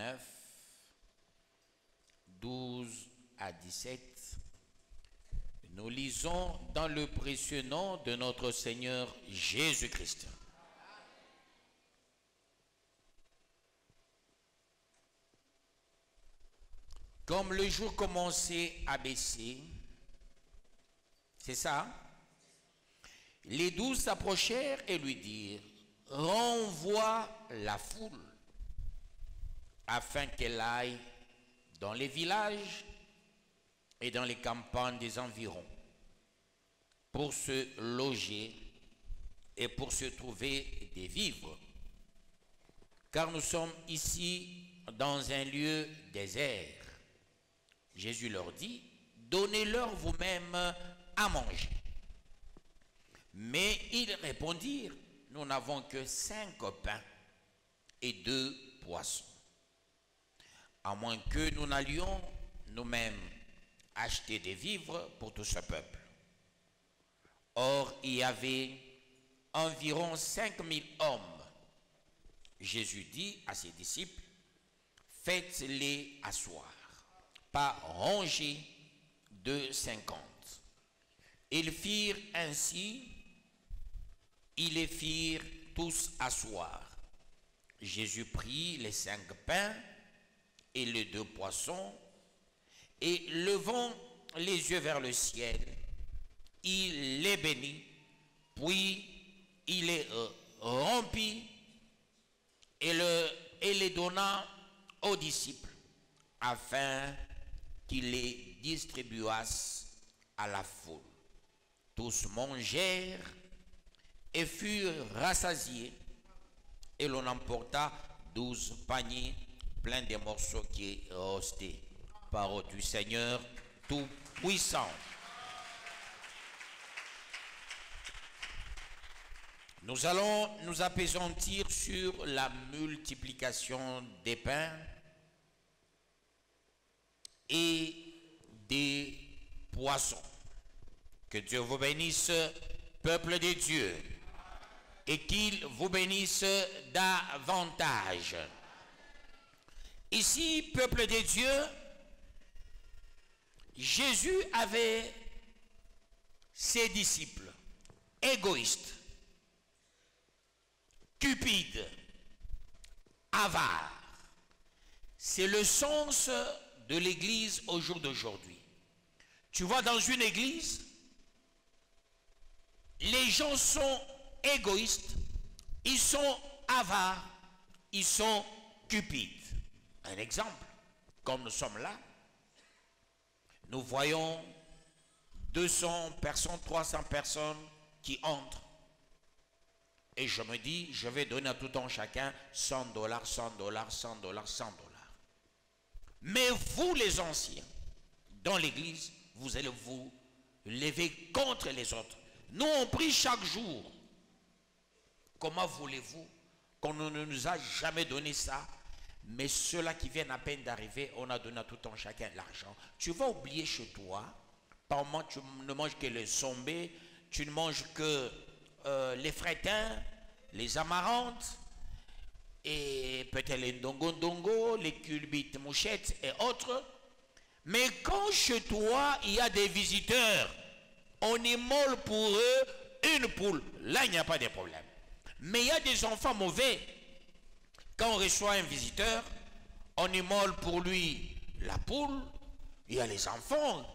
9, 12 à 17. Nous lisons dans le précieux nom de notre Seigneur Jésus-Christ. Comme le jour commençait à baisser, c'est ça, les 12 s'approchèrent et lui dirent, renvoie la foule, afin qu'elle aille dans les villages et dans les campagnes des environs, pour se loger et pour se trouver des vivres. Car nous sommes ici dans un lieu désert. Jésus leur dit, donnez-leur vous-même à manger. Mais ils répondirent, nous n'avons que 5 pains et 2 poissons. À moins que nous n'allions nous-mêmes acheter des vivres pour tout ce peuple. Or, il y avait environ 5000 hommes. Jésus dit à ses disciples, faites-les asseoir par rangées de 50. Ils firent ainsi, ils les firent tous asseoir. Jésus prit les 5 pains et les 2 poissons, et levant les yeux vers le ciel, il les bénit, puis il les rompit et les donna aux disciples, afin qu'ils les distribuassent à la foule. Tous mangèrent et furent rassasiés, et l'on emporta 12 paniers pleins des morceaux qui restaient. Parole du Seigneur Tout-Puissant. Nous allons nous appesantir sur la multiplication des pains et des poissons. Que Dieu vous bénisse, peuple de Dieu, et qu'il vous bénisse davantage. Ici, peuple de Dieu, Jésus avait ses disciples égoïstes, cupides, avares. C'est le sens de l'église au jour d'aujourd'hui. Tu vois, dans une église, les gens sont égoïstes, ils sont avares, ils sont cupides. Un exemple, comme nous sommes là, nous voyons 200 personnes, 300 personnes qui entrent. Et je me dis, je vais donner à tout un chacun $100, $100, $100, $100. Mais vous les anciens, dans l'église, vous allez vous lever contre les autres. Nous on prie chaque jour. Comment voulez-vous qu'on ne nous a jamais donné ça? Mais ceux-là qui viennent à peine d'arriver, on a donné à tout un chacun l'argent. Tu vas oublier chez toi, par moment tu ne manges que les sombés, tu ne manges que les frétins, les amarantes, et peut-être les ndongo, les culbites, mouchettes et autres. Mais quand chez toi, il y a des visiteurs, on immole pour eux une poule. Là, il n'y a pas de problème. Mais il y a des enfants mauvais. Quand on reçoit un visiteur, on immole pour lui la poule. Il y a les enfants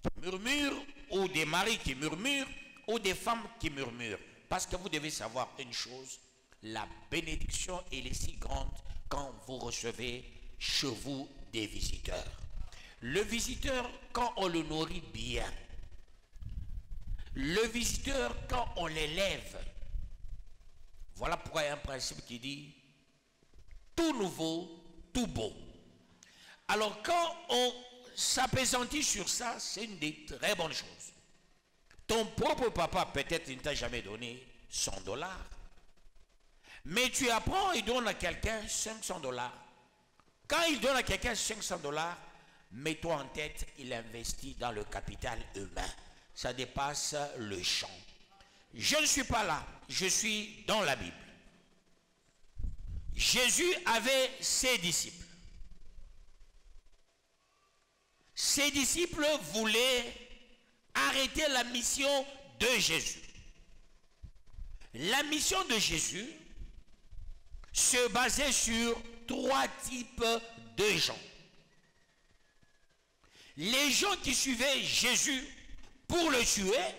qui murmurent, ou des maris qui murmurent, ou des femmes qui murmurent. Parce que vous devez savoir une chose, la bénédiction elle est si grande quand vous recevez chez vous des visiteurs. Le visiteur, quand on le nourrit bien, le visiteur, quand on l'élève, voilà pourquoi il y a un principe qui dit tout nouveau, tout beau. Alors quand on s'appesantit sur ça, c'est une des très bonnes choses. Ton propre papa, peut-être, il ne t'a jamais donné $100. Mais tu apprends, il donne à quelqu'un $500. Quand il donne à quelqu'un $500, mets-toi en tête, il investit dans le capital humain. Ça dépasse le champ. Je ne suis pas là, je suis dans la Bible. Jésus avait ses disciples. Ses disciples voulaient arrêter la mission de Jésus. La mission de Jésus se basait sur 3 types de gens. Les gens qui suivaient Jésus pour le tuer.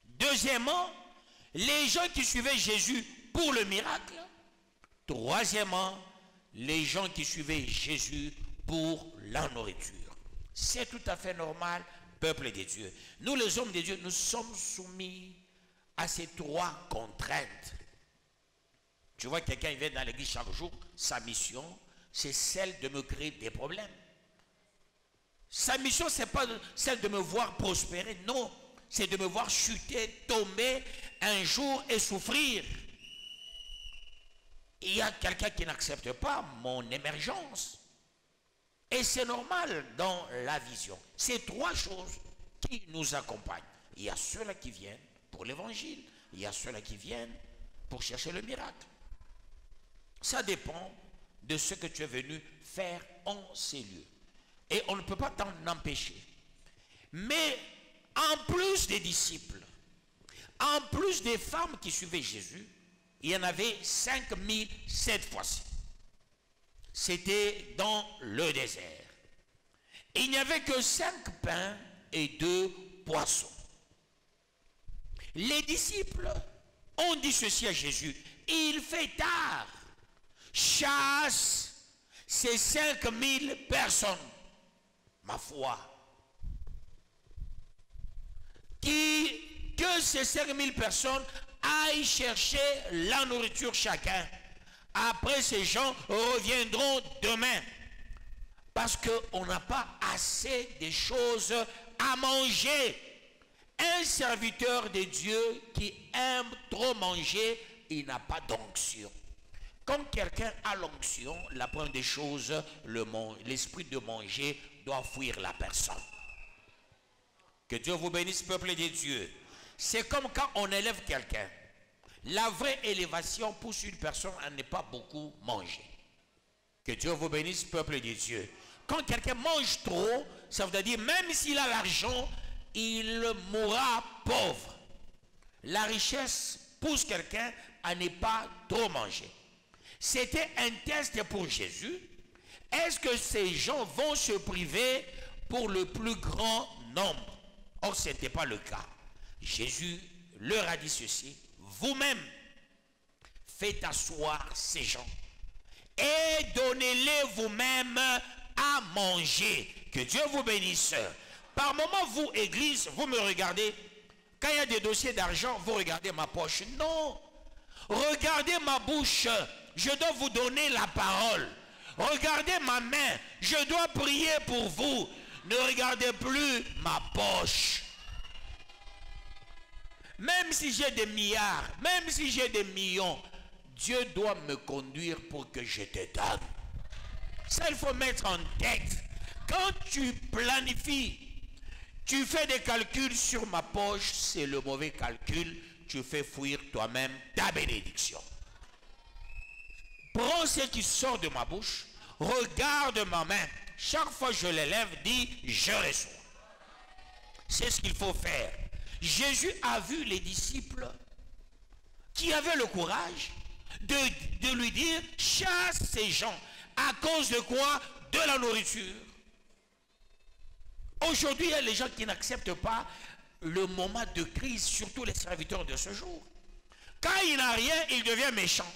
Deuxièmement, les gens qui suivaient Jésus pour le miracle. Troisièmement, les gens qui suivaient Jésus pour la nourriture. C'est tout à fait normal, peuple de Dieu. Nous, les hommes de Dieu, nous sommes soumis à ces 3 contraintes. Tu vois, quelqu'un vient dans l'église chaque jour, sa mission, c'est celle de me créer des problèmes. Sa mission, ce n'est pas celle de me voir prospérer, non. C'est de me voir chuter, tomber un jour et souffrir. Il y a quelqu'un qui n'accepte pas mon émergence. Et c'est normal dans la vision. C'est 3 choses qui nous accompagnent. Il y a ceux-là qui viennent pour l'évangile. Il y a ceux-là qui viennent pour chercher le miracle. Ça dépend de ce que tu es venu faire en ces lieux. Et on ne peut pas t'en empêcher. Mais en plus des disciples, en plus des femmes qui suivaient Jésus, il y en avait 5000 cette fois-ci. C'était dans le désert. Il n'y avait que 5 pains et 2 poissons. Les disciples ont dit ceci à Jésus: il fait tard, chasse ces 5000 personnes. Ma foi, que ces 5000 personnes aillent chercher la nourriture chacun. Après, ces gens reviendront demain. Parce qu'on n'a pas assez de choses à manger. Un serviteur de Dieu qui aime trop manger, il n'a pas d'onction. Quand quelqu'un a l'onction, la première des choses, l'esprit de manger doit fuir la personne. Que Dieu vous bénisse, peuple de Dieu. C'est comme quand on élève quelqu'un. La vraie élévation pousse une personne à ne pas beaucoup manger. Que Dieu vous bénisse, peuple de Dieu. Quand quelqu'un mange trop, ça veut dire même s'il a l'argent, il mourra pauvre. La richesse pousse quelqu'un à ne pas trop manger. C'était un test pour Jésus. Est-ce que ces gens vont se priver pour le plus grand nombre? Or, ce n'était pas le cas. Jésus leur a dit ceci: vous-même, faites asseoir ces gens et donnez-les vous-même à manger. Que Dieu vous bénisse. Par moment, vous, église, vous me regardez. Quand il y a des dossiers d'argent, vous regardez ma poche. Non. Regardez ma bouche. Je dois vous donner la parole. Regardez ma main. Je dois prier pour vous. Ne regardez plus ma poche. Même si j'ai des milliards, même si j'ai des millions, Dieu doit me conduire pour que je te donne. Ça, il faut mettre en tête. Quand tu planifies, tu fais des calculs sur ma poche, c'est le mauvais calcul. Tu fais fuir toi-même ta bénédiction. Prends ce qui sort de ma bouche, regarde ma main. Chaque fois que je l'élève, dis, je reçois. C'est ce qu'il faut faire. Jésus a vu les disciples qui avaient le courage de lui dire, chasse ces gens. À cause de quoi? De la nourriture. Aujourd'hui, il y a les gens qui n'acceptent pas le moment de crise, surtout les serviteurs de ce jour. Quand il n'a rien, il devient méchant.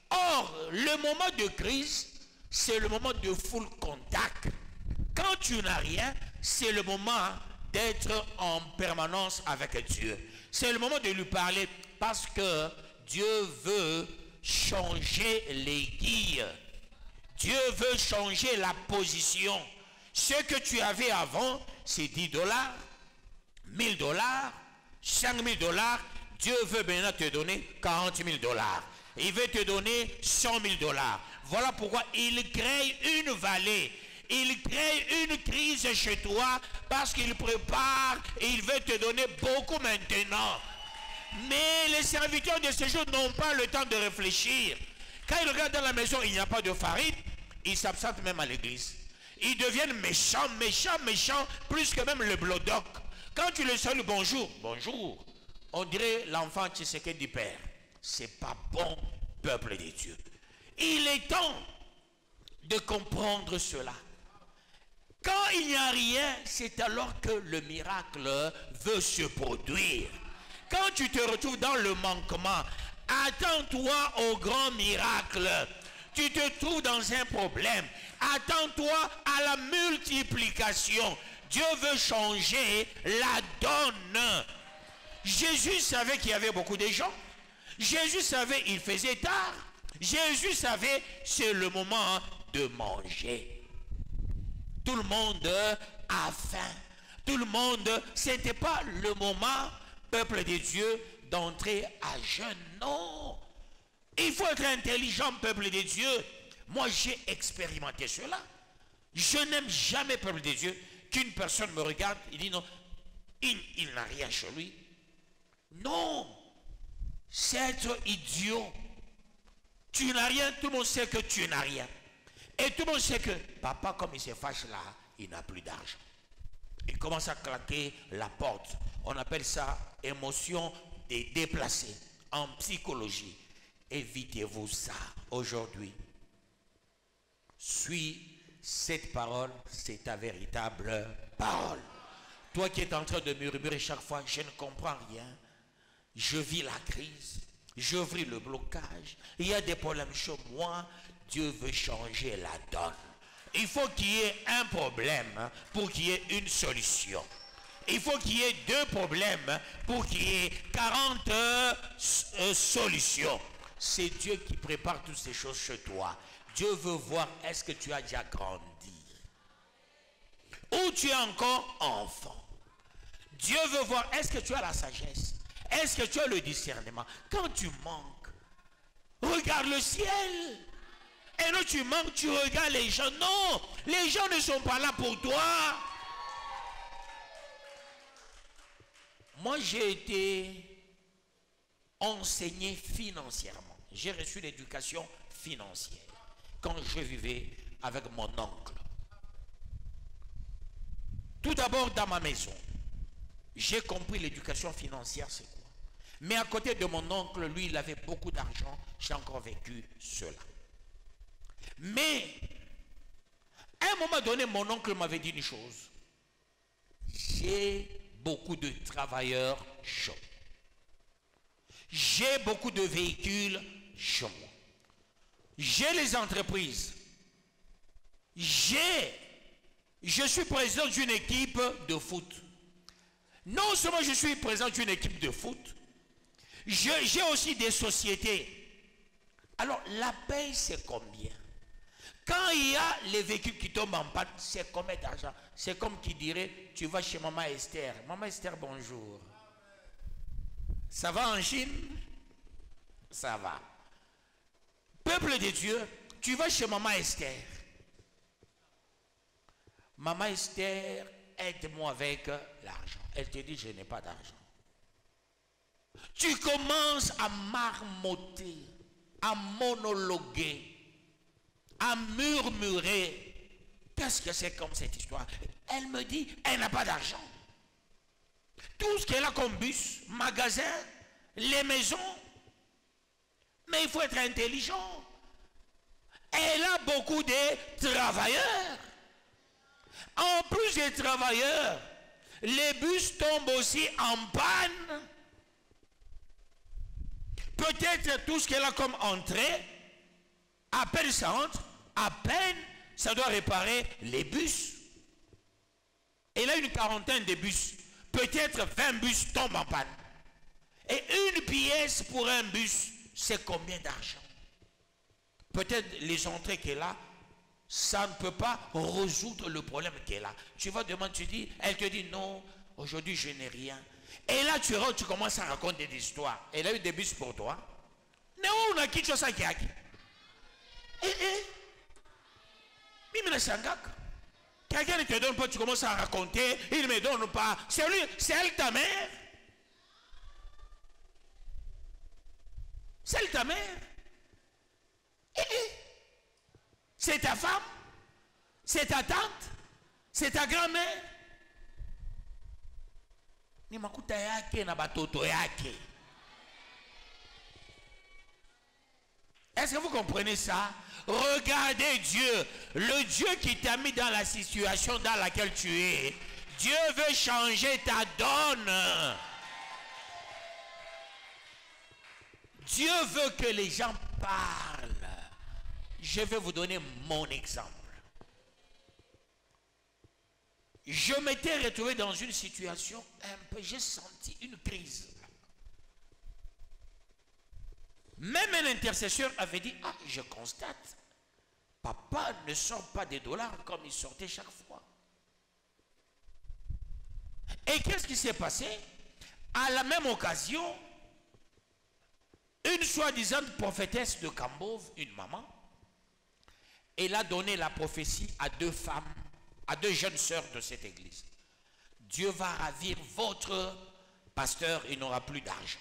Or, le moment de crise, c'est le moment de full contact. Quand tu n'as rien, c'est le moment d'être en permanence avec Dieu. C'est le moment de lui parler parce que Dieu veut changer les guilles. Dieu veut changer la position. Ce que tu avais avant, c'est 10 dollars, 1000 dollars, 5000 dollars. Dieu veut maintenant te donner 40 000 dollars. Il veut te donner 100 000 dollars. Voilà pourquoi il crée une vallée. Il crée une crise chez toi parce qu'il prépare et il veut te donner beaucoup maintenant. Mais les serviteurs de ce jour n'ont pas le temps de réfléchir. Quand ils regardent dans la maison, il n'y a pas de farine, ils s'absentent même à l'église. Ils deviennent méchants, méchants, méchants, plus que même le bloc-doc. Quand tu le salues, bonjour, bonjour, on dirait l'enfant Tshisekedi du père. C'est pas bon, peuple de Dieu. Il est temps de comprendre cela. Quand il n'y a rien, c'est alors que le miracle veut se produire. Quand tu te retrouves dans le manquement, attends-toi au grand miracle. Tu te trouves dans un problème, attends-toi à la multiplication. Dieu veut changer la donne. Jésus savait qu'il y avait beaucoup de gens. Jésus savait qu'il faisait tard. Jésus savait c'est le moment de manger. Tout le monde a faim. Tout le monde, ce n'était pas le moment, peuple de Dieu, d'entrer à jeûne. Non. Il faut être intelligent, peuple de Dieu. Moi, j'ai expérimenté cela. Je n'aime jamais, peuple de Dieu, qu'une personne me regarde, il dit non, il n'a rien chez lui. Non. C'est être idiot. Tu n'as rien, tout le monde sait que tu n'as rien. Et tout le monde sait que papa, comme il se fâche là, il n'a plus d'argent. Il commence à claquer la porte. On appelle ça émotion déplacée en psychologie. Évitez-vous ça aujourd'hui. Suis cette parole, c'est ta véritable parole. Toi qui es en train de murmurer chaque fois, je ne comprends rien. Je vis la crise, je vis le blocage, il y a des problèmes chez moi. Dieu veut changer la donne. Il faut qu'il y ait un problème pour qu'il y ait une solution. Il faut qu'il y ait deux problèmes pour qu'il y ait 40 solutions. C'est Dieu qui prépare toutes ces choses chez toi. Dieu veut voir est-ce que tu as déjà grandi ou tu es encore enfant. Dieu veut voir est-ce que tu as la sagesse, est-ce que tu as le discernement. Quand tu manques, regarde le ciel. Et non, tu manques, tu regardes les gens. Non, les gens ne sont pas là pour toi. Moi, j'ai été enseigné financièrement. J'ai reçu l'éducation financière quand je vivais avec mon oncle. Tout d'abord, dans ma maison, j'ai compris l'éducation financière, c'est quoi. Mais à côté de mon oncle, lui, il avait beaucoup d'argent. J'ai encore vécu cela. Mais, à un moment donné, mon oncle m'avait dit une chose. J'ai beaucoup de travailleurs chauds. J'ai beaucoup de véhicules chez moi. J'ai les entreprises. Je suis président d'une équipe de foot. Non seulement je suis président d'une équipe de foot, j'ai aussi des sociétés. Alors, la paye, c'est combien? Quand il y a les véhicules qui tombent en panne, c'est combien d'argent? C'est comme qui dirait, tu vas chez Maman Esther. Maman Esther, bonjour. Ça va en Chine? Ça va. Peuple de Dieu, tu vas chez Maman Esther. Maman Esther, aide-moi avec l'argent. Elle te dit, je n'ai pas d'argent. Tu commences à marmotter, à monologuer, à murmurer. Qu'est-ce que c'est comme cette histoire? Elle me dit, elle n'a pas d'argent. Tout ce qu'elle a comme bus, magasin, les maisons. Mais il faut être intelligent. Elle a beaucoup de travailleurs. En plus des travailleurs, les bus tombent aussi en panne. Peut-être tout ce qu'elle a comme entrée, à peine ça entre, à peine ça doit réparer les bus. Elle a une quarantaine de bus. Peut-être 20 bus tombent en panne. Et une pièce pour un bus, c'est combien d'argent? Peut-être les entrées qu'elle a, ça ne peut pas résoudre le problème qu'elle a. Tu vas demander, tu dis, elle te dit non, aujourd'hui je n'ai rien. Et là tu rentres, tu commences à raconter des histoires. Elle a eu des bus pour toi. Non, on a qui ça qui a qui? Mimina Sangak. Quelqu'un ne te donne pas, tu commences à raconter, il ne me donne pas. C'est lui, c'est elle ta mère. C'est elle ta mère. C'est ta femme. C'est ta tante? C'est ta grand-mère? Ni makuta yake na batoto yake. Est-ce que vous comprenez ça? Regardez Dieu, le Dieu qui t'a mis dans la situation dans laquelle tu es. Dieu veut changer ta donne. Dieu veut que les gens parlent. Je vais vous donner mon exemple. Je m'étais retrouvé dans une situation un peu, j'ai senti une crise. Même un intercesseur avait dit, ah, je constate, papa ne sort pas des dollars comme il sortait chaque fois. Et qu'est-ce qui s'est passé? À la même occasion, une soi-disant prophétesse de Kambove, une maman, elle a donné la prophétie à deux femmes, à deux jeunes sœurs de cette église. Dieu va ravir votre pasteur, il n'aura plus d'argent.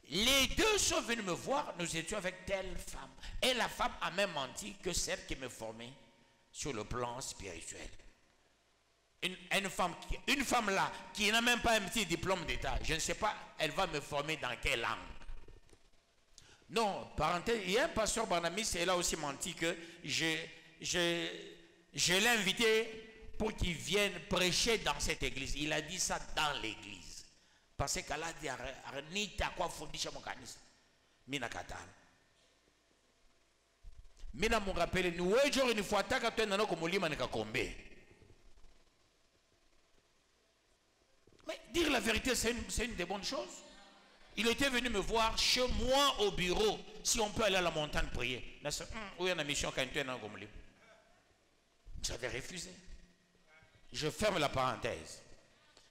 Les deux sont venus me voir, nous étions avec telle femme. Et la femme a même menti que celle qui me formait sur le plan spirituel. Une femme là, qui n'a même pas un petit diplôme d'état, je ne sais pas, elle va me former dans quelle langue. Non, parenthèse, il y a un pasteur Barnamis, elle a aussi menti que je l'ai invité pour qu'il vienne prêcher dans cette église. Il a dit ça dans l'église. Parce qu'elle a dit, Arnita, quoi fondisha mon kanisa. Mina katana. Mina me rappelle, nous, une fois, t'as qu'à nano comme lima ne kakombe. Mais dire la vérité, c'est une des bonnes choses. Il était venu me voir chez moi au bureau, si on peut aller à la montagne prier. Où il y a une mission quand tu es dans le J'avais refusé. Je ferme la parenthèse.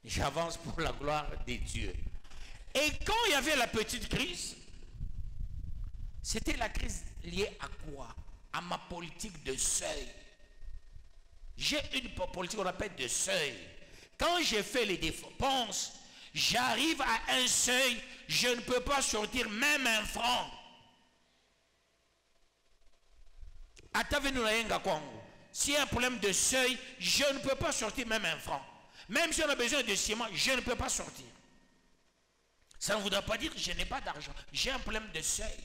J'avance pour la gloire de Dieu. Et quand il y avait la petite crise, c'était la crise liée à quoi? À ma politique de seuil. J'ai une politique qu'on appelle de seuil. Quand j'ai fait les dépenses, j'arrive à un seuil, je ne peux pas sortir même un franc. S'il y a un problème de seuil, je ne peux pas sortir même un franc. Même si on a besoin de ciment, je ne peux pas sortir. Ça ne voudra pas dire que je n'ai pas d'argent. J'ai un problème de seuil.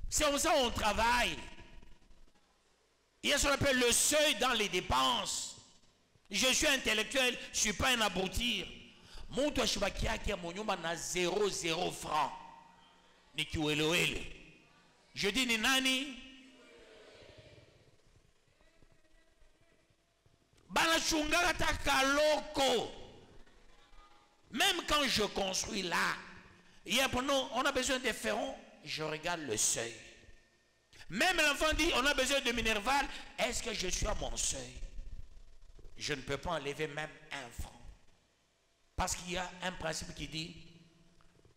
C'est comme ça qu'on travaille. Il y a ce qu'on appelle le seuil dans les dépenses. Je suis intellectuel, je ne suis pas un abrutir. Mon toit chibakia qui a mon yoma na 0 francs. Ni kiwelewele. Je dis ni nani. Banachungara ta kaloko. Même quand je construis là, on a besoin de ferrons, je regarde le seuil. Même l'enfant dit, on a besoin de minerval, est-ce que je suis à mon seuil? Je ne peux pas enlever même un franc. Parce qu'il y a un principe qui dit,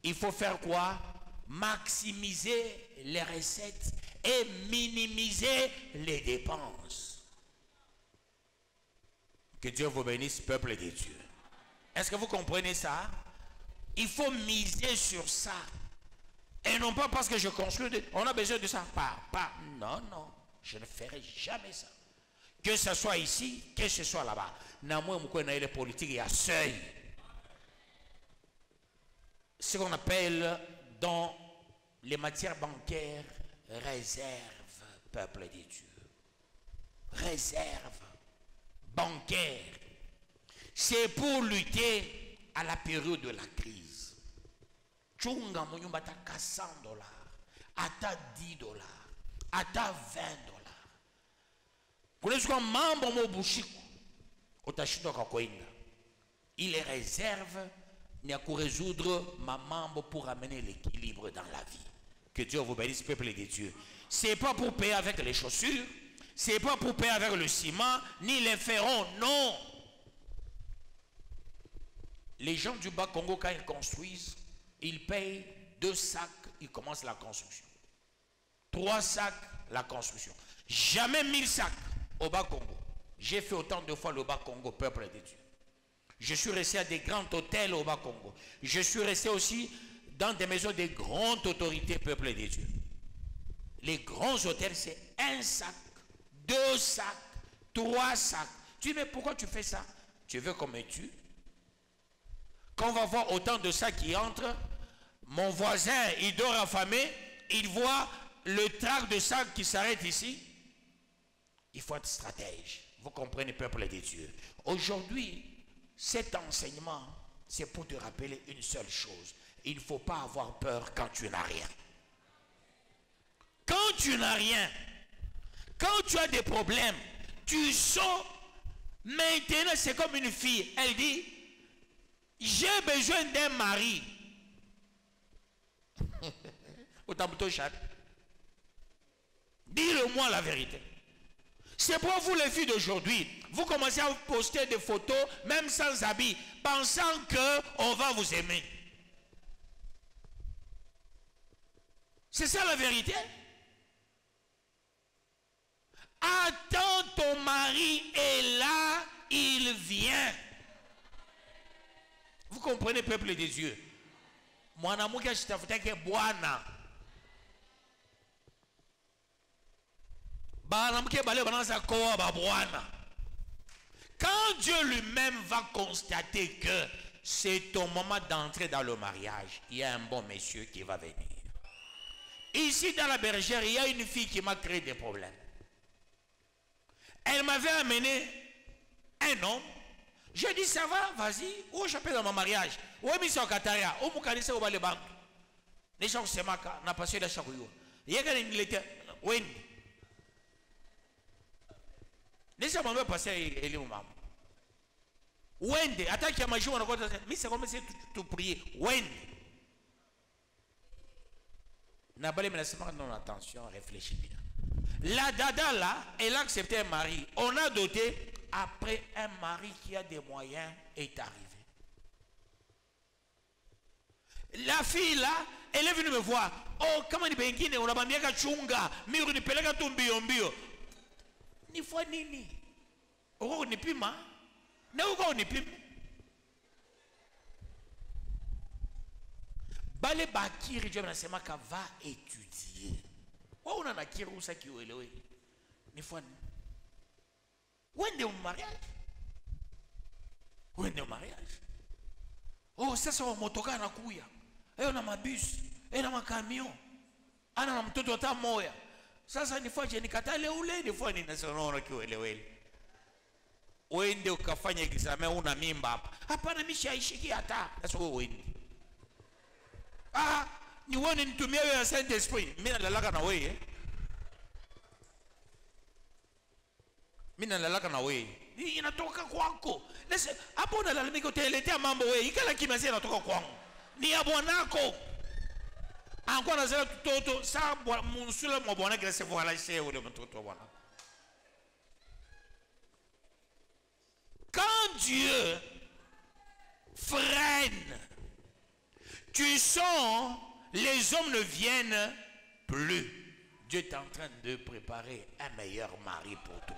il faut faire quoi? Maximiser les recettes et minimiser les dépenses. Que Dieu vous bénisse, peuple de Dieu. Est-ce que vous comprenez ça? Il faut miser sur ça. Et non pas parce que je construis, on a besoin de ça. Non, je ne ferai jamais ça. Que ce soit ici, que ce soit là-bas. Les politiques, il y a seuil. Ce qu'on appelle dans les matières bancaires, réserve, peuple de Dieu. Réserve bancaire. C'est pour lutter à la période de la crise. Chunga monyumba ta 100 $, ata 10 $, ata 20 $. Kunaweza mambo mobushiku utashindwa kwa kwenda. Il réserve ni à résoudre ma mambo pour amener l'équilibre dans la vie. Que Dieu vous bénisse, peuple de Dieu. C'est pas pour payer avec les chaussures, c'est pas pour payer avec le ciment ni les ferrons, non. Les gens du Bas-Congo, quand ils construisent, ils payent 2 sacs, ils commencent la construction. 3 sacs, la construction. Jamais 1000 sacs au Bas-Congo. J'ai fait autant de fois le Bas-Congo, peuple de Dieu. Je suis resté à des grands hôtels au Bas-Congo. Je suis resté aussi dans des maisons de grandes autorités, peuple de Dieu. Les grands hôtels, c'est 1 sac 2 sacs, 3 sacs. Tu dis, mais pourquoi tu fais ça? Tu veux qu'on me tue? Quand on va voir autant de sacs qui entrent, mon voisin, il dort affamé, il voit le trac de sacs qui s'arrête ici. Il faut être stratège. Vous comprenez, peuple de Dieu. Aujourd'hui, cet enseignement, c'est pour te rappeler une seule chose. Il ne faut pas avoir peur quand tu n'as rien. Quand tu n'as rien, quand tu as des problèmes, tu sors. Maintenant, c'est comme une fille. Elle dit, j'ai besoin d'un mari. Dis-le-moi la vérité. C'est pour vous les filles d'aujourd'hui. Vous commencez à poster des photos, même sans habit, pensant qu'on va vous aimer. C'est ça la vérité. Attends, ton mari est là, il vient. Vous comprenez, peuple des dieux? Mwanamke ashitafutake bwana. Quand Dieu lui-même va constater que c'est ton moment d'entrer dans le mariage, il y a un bon monsieur qui va venir. Ici dans la bergère, il y a une fille qui m'a créé des problèmes. Elle m'avait amené un homme. Je dis, ça va, vas-y. Où j'appelle dans mon mariage? Où est mis au Kataria? Où est-ce que le banque? Les gens se moquent, n'a pas su la chagouille. Il y a une lettre. Oui. Les gens m'ont passé et les mamans. Wende, attaque à ma joue, on a dit, mais c'est comme si tu prier. Wende. N'a pas les menaçants, non, attention, réfléchis bien. La dada là, elle a accepté un mari. On a doté, après un mari qui a des moyens est arrivé. La fille là, elle est venue me voir. Oh, comment ni bengine, on a bambia kachunga, miru ni pelega tumbio mbio. Ni fois nini? Oh, ni pima? Ne uko ni pima? Bale bakiri Dieu na sema ka va étudier. Oh, on a na kiri usa ki uelewe. Ni fois ni. Wende au mariage? Wende au mariage? Oh, sasa wa motoka anakuya. Eyo na mabus, eyo na makamion. Ana na mtoto hata moya. Sasa nifanye je nikatale ule, nifanye ninasema kiwelewele. Wende ukafanya examen una mimba hapa. Hapana mimi shaishiki hata. Sasa wewe wende. Ah, ni wewe nitumie wewe Saint Esprit. Mimi nalalaka na wewe. Mimi nalalaka na wewe. Inatoka kwako. Hapo unalalamika utaletea mambo wewe. Ikala kimazia inatoka kwangu. Ni ya bwanako. Encore nazela toto sa monsula mo bwana qui se voit là chez ou le mtoto bwana. Quand Dieu freine, tu sens les hommes ne viennent plus. Dieu est en train de préparer un meilleur mari pour toi.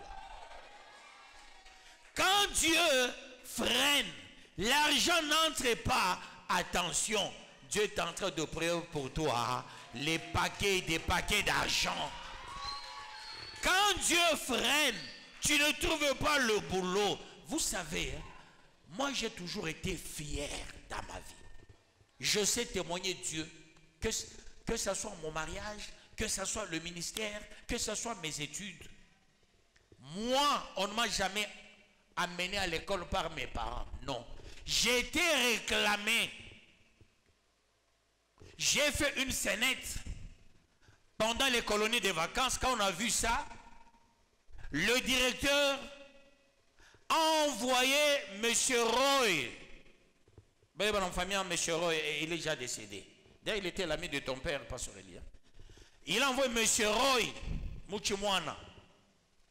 Quand Dieu freine, l'argent n'entre pas. Attention, Dieu est en train de prier pour toi des paquets d'argent. Quand Dieu freine, tu ne trouves pas le boulot. Vous savez, moi j'ai toujours été fier dans ma vie. Je sais témoigner Dieu, que ce soit mon mariage, que ce soit le ministère, que ce soit mes études. Moi, on ne m'a jamais amené à l'école par mes parents. Non. J'ai été réclamé. J'ai fait une scénette pendant les colonies de vacances. Quand on a vu ça, le directeur a envoyé M. Roy. Mon famille, M. Roy, il est déjà décédé. D'ailleurs, il était l'ami de ton père, Pasteur Elia. Il a envoyé M. Roy, Mouchimwana.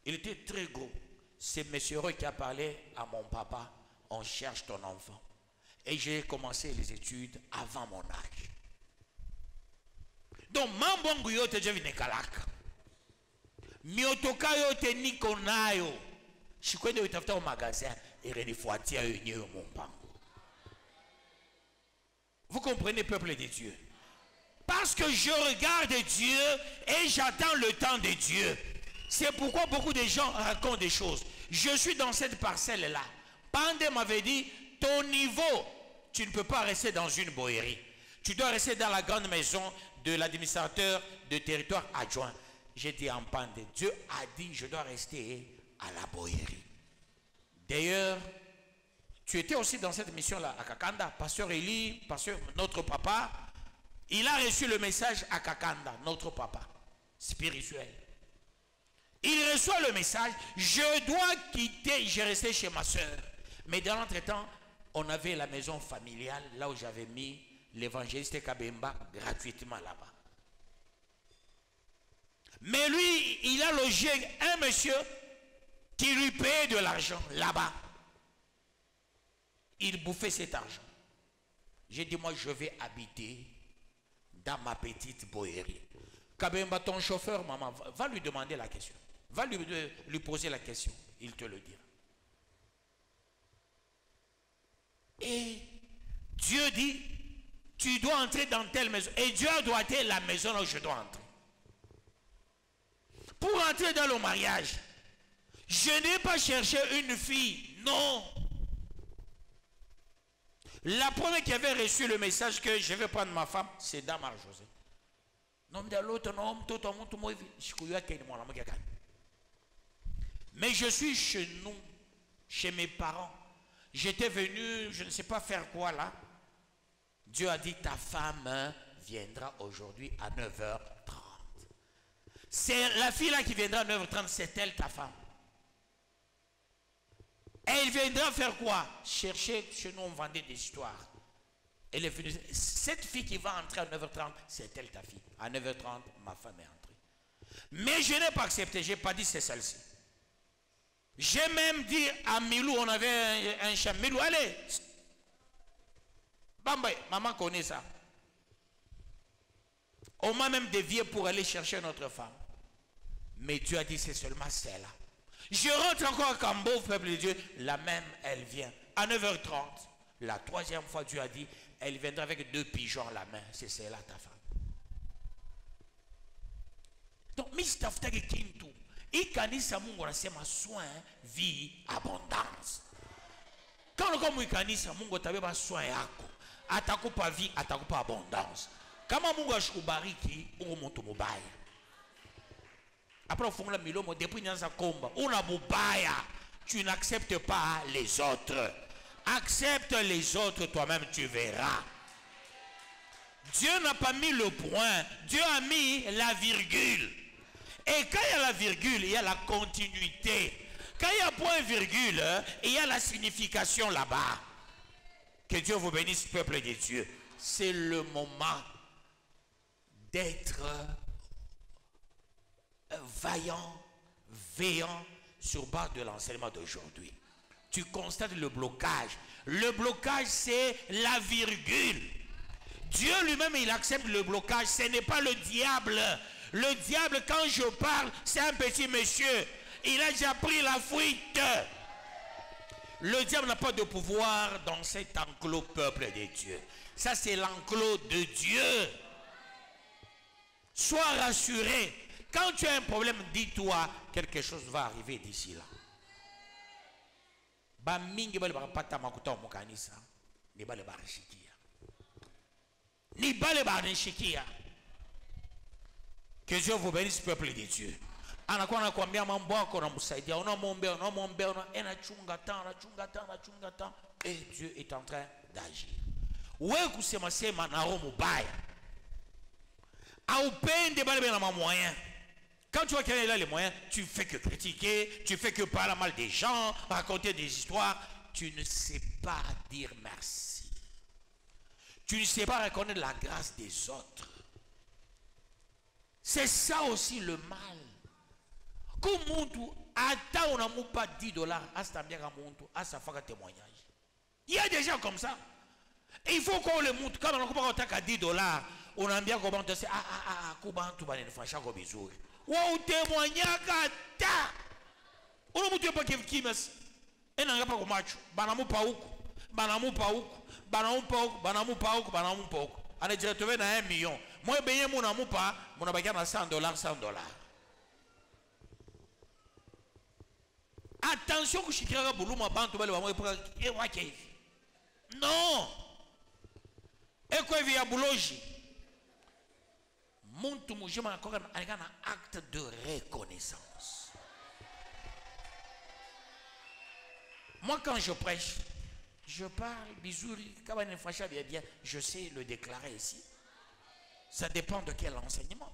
Il était très gros. C'est M. Roy qui a parlé à mon papa. On cherche ton enfant. Et j'ai commencé les études avant mon âge. Donc, mambo yote je vine kalaka. Miotoka yote niko nayo. Shikwende utafuta au magasin et renifuatia yenyewe mon pango. Vous comprenez, peuple de Dieu? Parce que je regarde Dieu et j'attends le temps de Dieu. C'est pourquoi beaucoup de gens racontent des choses. Je suis dans cette parcelle-là. Pandé m'avait dit, ton niveau, tu ne peux pas rester dans une bohérie. Tu dois rester dans la grande maison de l'administrateur de territoire adjoint. J'ai dit en Pandé, Dieu a dit, je dois rester à la bohérie. D'ailleurs, tu étais aussi dans cette mission-là à Kakanda. Pasteur Eli, pasteur, notre papa, il a reçu le message à Kakanda, notre papa spirituel. Il reçoit le message, je dois quitter, j'ai resté chez ma soeur. Mais dans l'entretemps, on avait la maison familiale, là où j'avais mis l'évangéliste Kabemba gratuitement là-bas. Mais lui, il a logé un monsieur qui lui payait de l'argent là-bas. Il bouffait cet argent. J'ai dit, moi, je vais habiter dans ma petite bohérie. Kabemba, ton chauffeur, maman, va lui demander la question. Va lui poser la question. Il te le dira. Et Dieu dit, tu dois entrer dans telle maison. Et Dieu doit être la maison où je dois entrer. Pour entrer dans le mariage, je n'ai pas cherché une fille. Non. La première qui avait reçu le message que je vais prendre ma femme, c'est Damar José. Mais je suis chez nous, chez mes parents. J'étais venu, je ne sais pas faire quoi là. Dieu a dit, ta femme viendra aujourd'hui à 9h30. C'est la fille là qui viendra à 9h30, c'est elle ta femme. Elle viendra faire quoi? Chercher, chez nous on vendait des histoires. Elle est venue. Cette fille qui va entrer à 9h30, c'est elle ta fille. À 9h30, ma femme est entrée. Mais je n'ai pas accepté, je n'ai pas dit c'est celle-ci. J'ai même dit à Milou, on avait un chien. Milou, allez. Bambay, maman connaît ça. On m'a même dévié pour aller chercher notre femme. Mais Dieu a dit c'est seulement celle-là. Je rentre encore à Cambo, peuple de Dieu. La même, elle vient. À 9h30, la troisième fois, Dieu a dit, elle viendra avec 2 pigeons à la main. C'est celle-là ta femme. Donc, Mistafta Kintu. Ikanisa Mungu anasema soin, vie, abondance. Quand on ikanisa Mungu atabeba soin yako, atakupa vie, atakupa abondance. Kama Mungu ashikubariki, uko mtu mubaya. Après, on fonde milomo depuis nyanza komba. Una mubaya, tu n'acceptes pas les autres. Accepte les autres, toi-même tu verras. Dieu n'a pas mis le point, Dieu a mis la virgule. Et quand il y a la virgule, il y a la continuité. Quand il y a point virgule, il y a la signification là-bas. Que Dieu vous bénisse, peuple de Dieu. C'est le moment d'être vaillant, veillant sur base de l'enseignement d'aujourd'hui. Tu constates le blocage. Le blocage, c'est la virgule. Dieu lui-même, il accepte le blocage. Ce n'est pas le diable. Le diable, quand je parle, c'est un petit monsieur. Il a déjà pris la fuite. Le diable n'a pas de pouvoir dans cet enclos peuple de Dieu. Ça, c'est l'enclos de Dieu. Sois rassuré. Quand tu as un problème, dis-toi, quelque chose va arriver d'ici là. Que Dieu vous bénisse, peuple de Dieu. Et Dieu est en train d'agir. Quand tu vois qu'il y a les moyens, tu ne fais que critiquer, tu ne fais que parler mal des gens, raconter des histoires. Tu ne sais pas dire merci. Tu ne sais pas reconnaître la grâce des autres. C'est ça aussi le mal. Comme on n'a pas 10 $, à témoignage. Il y a des gens comme ça. Il faut qu'on le montre. Quand on n'a pas 10 $, on a bien comment dire ou témoignage ta. On ne peut pas qui me. Et n'a pas match. Banamu pauk, banamu pauk, banamu pauk, banamu pauk, banamu pauk. On est directement dans 1 million. Moi, ben mon amour pas, mon abaga na $100, $100. Attention que je suis non. Et quoi il y a boulogi? Mon tout mon encore un acte de reconnaissance. Moi quand je prêche, je parle bisouri, bien, je sais le déclarer ici. Ça dépend de quel enseignement.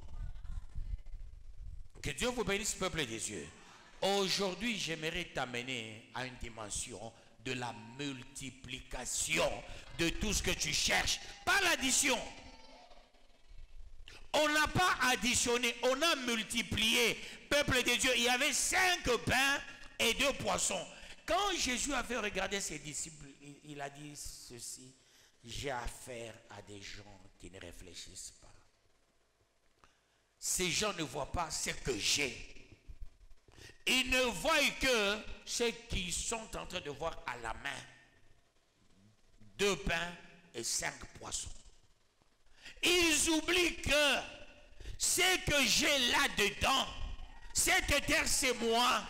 Que Dieu vous bénisse, peuple des dieux. Aujourd'hui, j'aimerais t'amener à une dimension de la multiplication de tout ce que tu cherches, pas l'addition. On n'a pas additionné, on a multiplié. Peuple de Dieu, il y avait 5 pains et 2 poissons. Quand Jésus avait regardé ses disciples, il a dit ceci: j'ai affaire à des gens qui ne réfléchissent pas. Ces gens ne voient pas ce que j'ai. Ils ne voient que ce qu'ils sont en train de voir à la main. 2 pains et 5 poissons. Ils oublient que ce que j'ai là-dedans, cette terre c'est moi.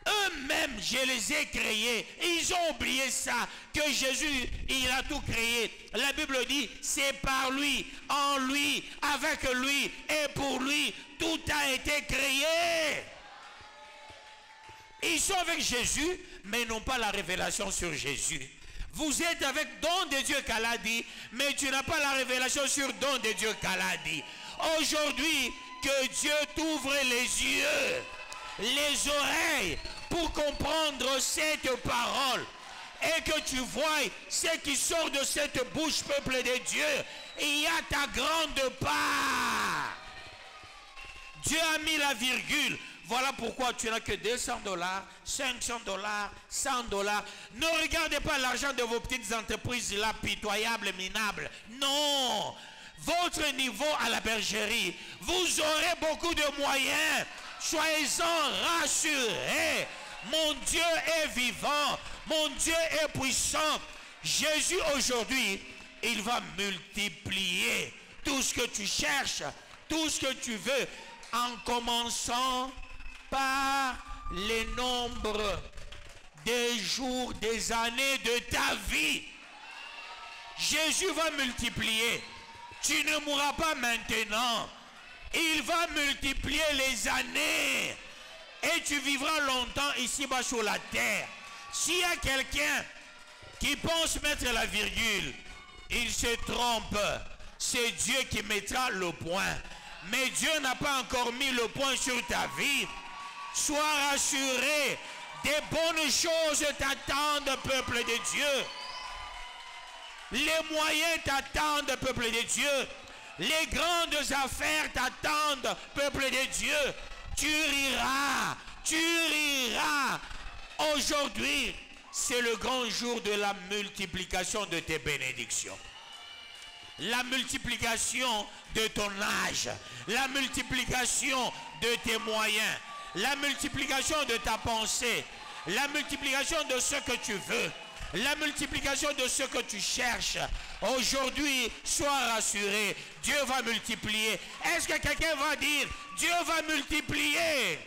Eux-mêmes, je les ai créés. Ils ont oublié ça, que Jésus, il a tout créé. La Bible dit, c'est par lui, en lui, avec lui et pour lui, tout a été créé. Ils sont avec Jésus, mais n'ont pas la révélation sur Jésus. Vous êtes avec don de Dieu qu'Allah dit, mais tu n'as pas la révélation sur don de Dieu qu'Allah dit. Aujourd'hui, que Dieu t'ouvre les yeux, les oreilles, pour comprendre cette parole. Et que tu vois ce qui sort de cette bouche, peuple de Dieu. Il y a ta grande part. Dieu a mis la virgule. Voilà pourquoi tu n'as que $200, $500, $100. Ne regardez pas l'argent de vos petites entreprises là, pitoyables, minables. Non. Votre niveau à la bergerie, vous aurez beaucoup de moyens. Soyez-en rassurés. Mon Dieu est vivant. Mon Dieu est puissant. Jésus aujourd'hui, il va multiplier tout ce que tu cherches, tout ce que tu veux, en commençant par les nombres des jours, des années de ta vie. Jésus va multiplier. Tu ne mourras pas maintenant. Il va multiplier les années. Et tu vivras longtemps ici-bas sur la terre. S'il y a quelqu'un qui pense mettre la virgule, il se trompe. C'est Dieu qui mettra le point. Mais Dieu n'a pas encore mis le point sur ta vie. Sois rassuré. Des bonnes choses t'attendent, peuple de Dieu. Les moyens t'attendent, peuple de Dieu. Les grandes affaires t'attendent, peuple de Dieu. Tu riras, tu riras. Aujourd'hui, c'est le grand jour de la multiplication de tes bénédictions. La multiplication de ton âge, la multiplication de tes moyens, la multiplication de ta pensée, la multiplication de ce que tu veux, la multiplication de ce que tu cherches. Aujourd'hui, sois rassuré, Dieu va multiplier. Est-ce que quelqu'un va dire, Dieu va multiplier?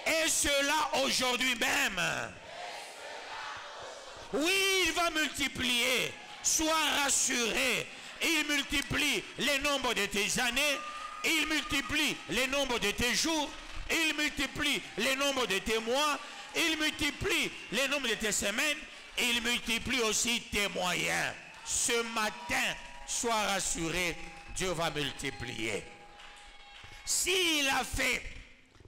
Et cela aujourd'hui même. Oui, il va multiplier. Sois rassuré. Il multiplie les nombres de tes années. Il multiplie les nombres de tes jours. Il multiplie les nombres de tes mois. Il multiplie les nombres de tes semaines. Il multiplie aussi tes moyens. Ce matin, sois rassuré. Dieu va multiplier. S'il a fait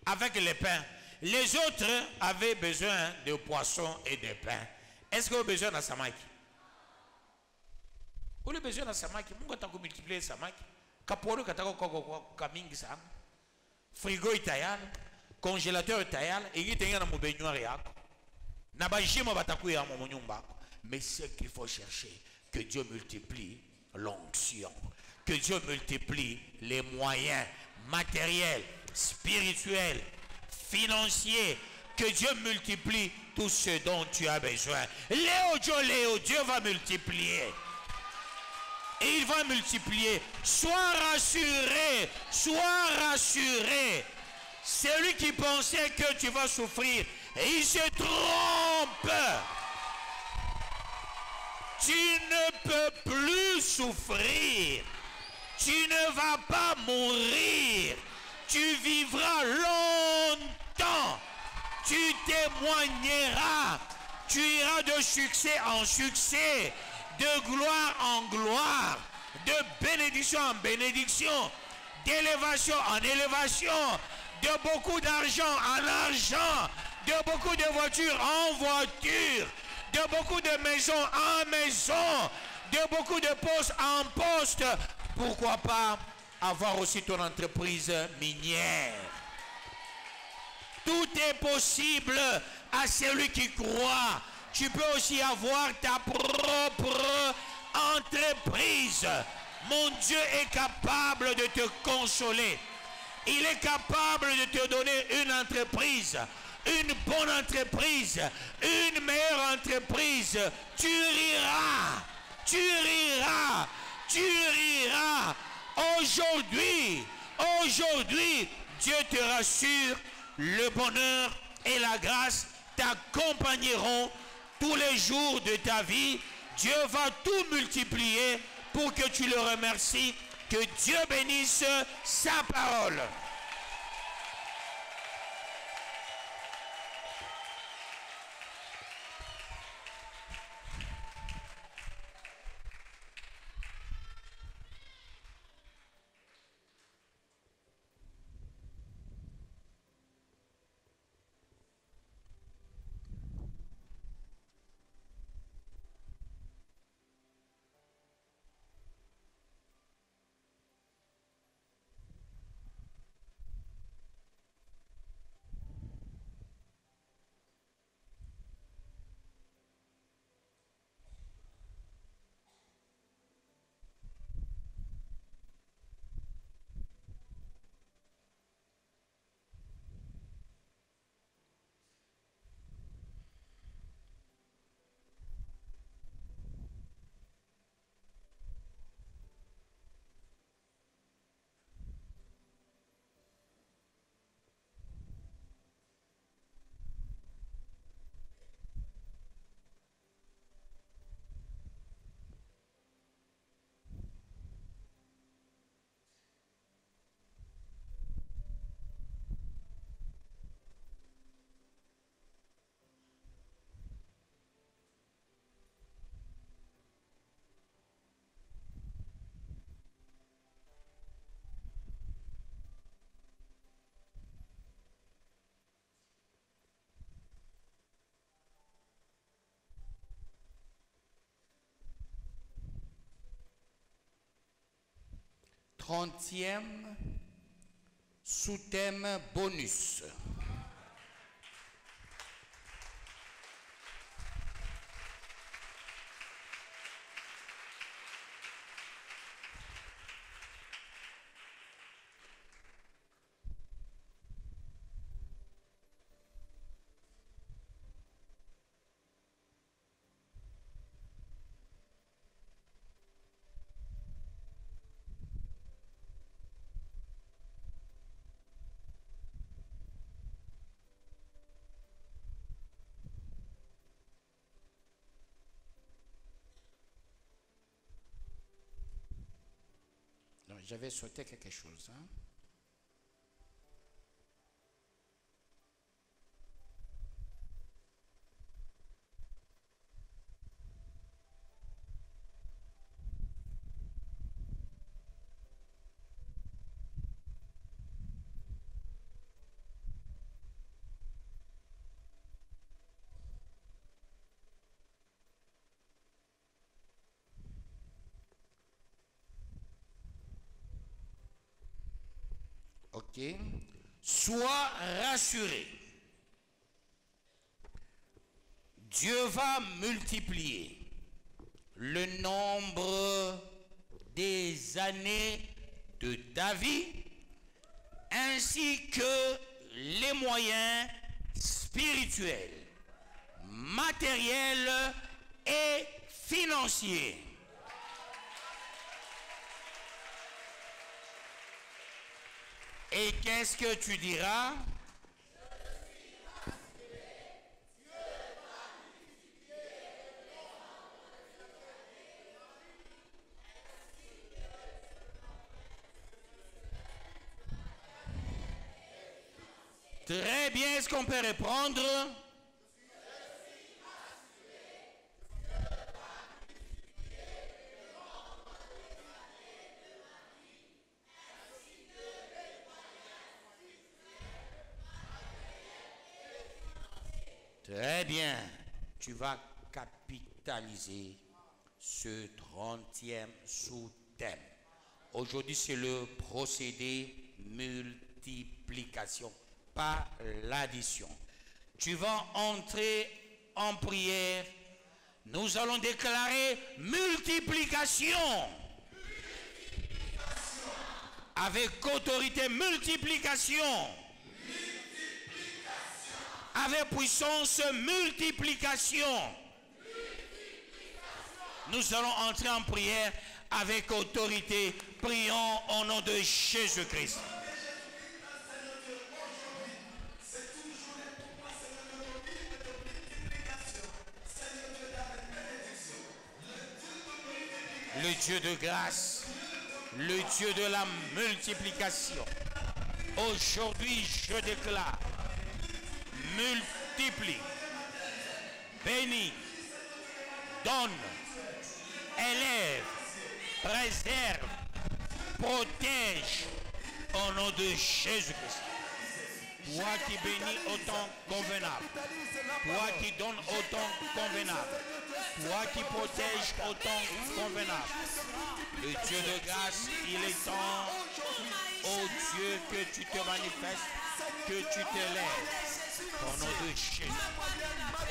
avec les pains, les autres avaient besoin de poissons et de pain. Est-ce que vous avez besoin de samaki? Vous avez besoin de samaki? Vous avez multiplié samaki? Kaporo katako kamingi sana. Frigo itayal, congélateur itayal, et il y a un baignoire yako. Nabajima batakuya mo nyumba. Mais ce qu'il faut chercher, que Dieu multiplie l'onction, que Dieu multiplie les moyens matériels, spirituels, financiers, que Dieu multiplie tout ce dont tu as besoin. Léo, Dieu va multiplier. Et il va multiplier. Sois rassuré, sois rassuré. Celui qui pensait que tu vas souffrir, il se trompe. Tu ne peux plus souffrir. Tu ne vas pas mourir. Tu vivras longtemps. Tu témoigneras. Tu iras de succès en succès, de gloire en gloire, de bénédiction en bénédiction, d'élévation en élévation, de beaucoup d'argent en argent, de beaucoup de voitures en voitures, de beaucoup de maisons en maisons, de beaucoup de postes en postes. Pourquoi pas avoir aussi ton entreprise minière? Tout est possible à celui qui croit. Tu peux aussi avoir ta propre entreprise. Mon Dieu est capable de te consoler. Il est capable de te donner une entreprise, une bonne entreprise, une meilleure entreprise. Tu riras, tu riras, tu riras. Aujourd'hui, Dieu te rassure, le bonheur et la grâce t'accompagneront tous les jours de ta vie. Dieu va tout multiplier pour que tu le remercies. Que Dieu bénisse sa parole. Trentième sous-thème bonus. J'avais sauté quelque chose. Hein? Ok. Sois rassuré. Dieu va multiplier le nombre des années de ta vie ainsi que les moyens spirituels, matériels et financiers. Et qu'est-ce que tu diras? Très bien, est-ce qu'on peut répondre? Très bien, tu vas capitaliser ce 30e sous-thème. Aujourd'hui, c'est le procédé multiplication, pas l'addition. Tu vas entrer en prière. Nous allons déclarer multiplication. Avec autorité, multiplication. Avec puissance, multiplication. Nous allons entrer en prière avec autorité. Prions au nom de Jésus-Christ. Le Dieu de grâce, le Dieu de la multiplication. Aujourd'hui, je déclare, multiplie, bénis, donne, élève, préserve, protège au nom de Jésus-Christ. Toi qui bénis autant convenable, toi qui donnes autant convenable, toi qui protèges autant convenable. Le Dieu de grâce, il est temps, ô Dieu, que tu te manifestes, que tu t'élèves. Au nom de Jésus,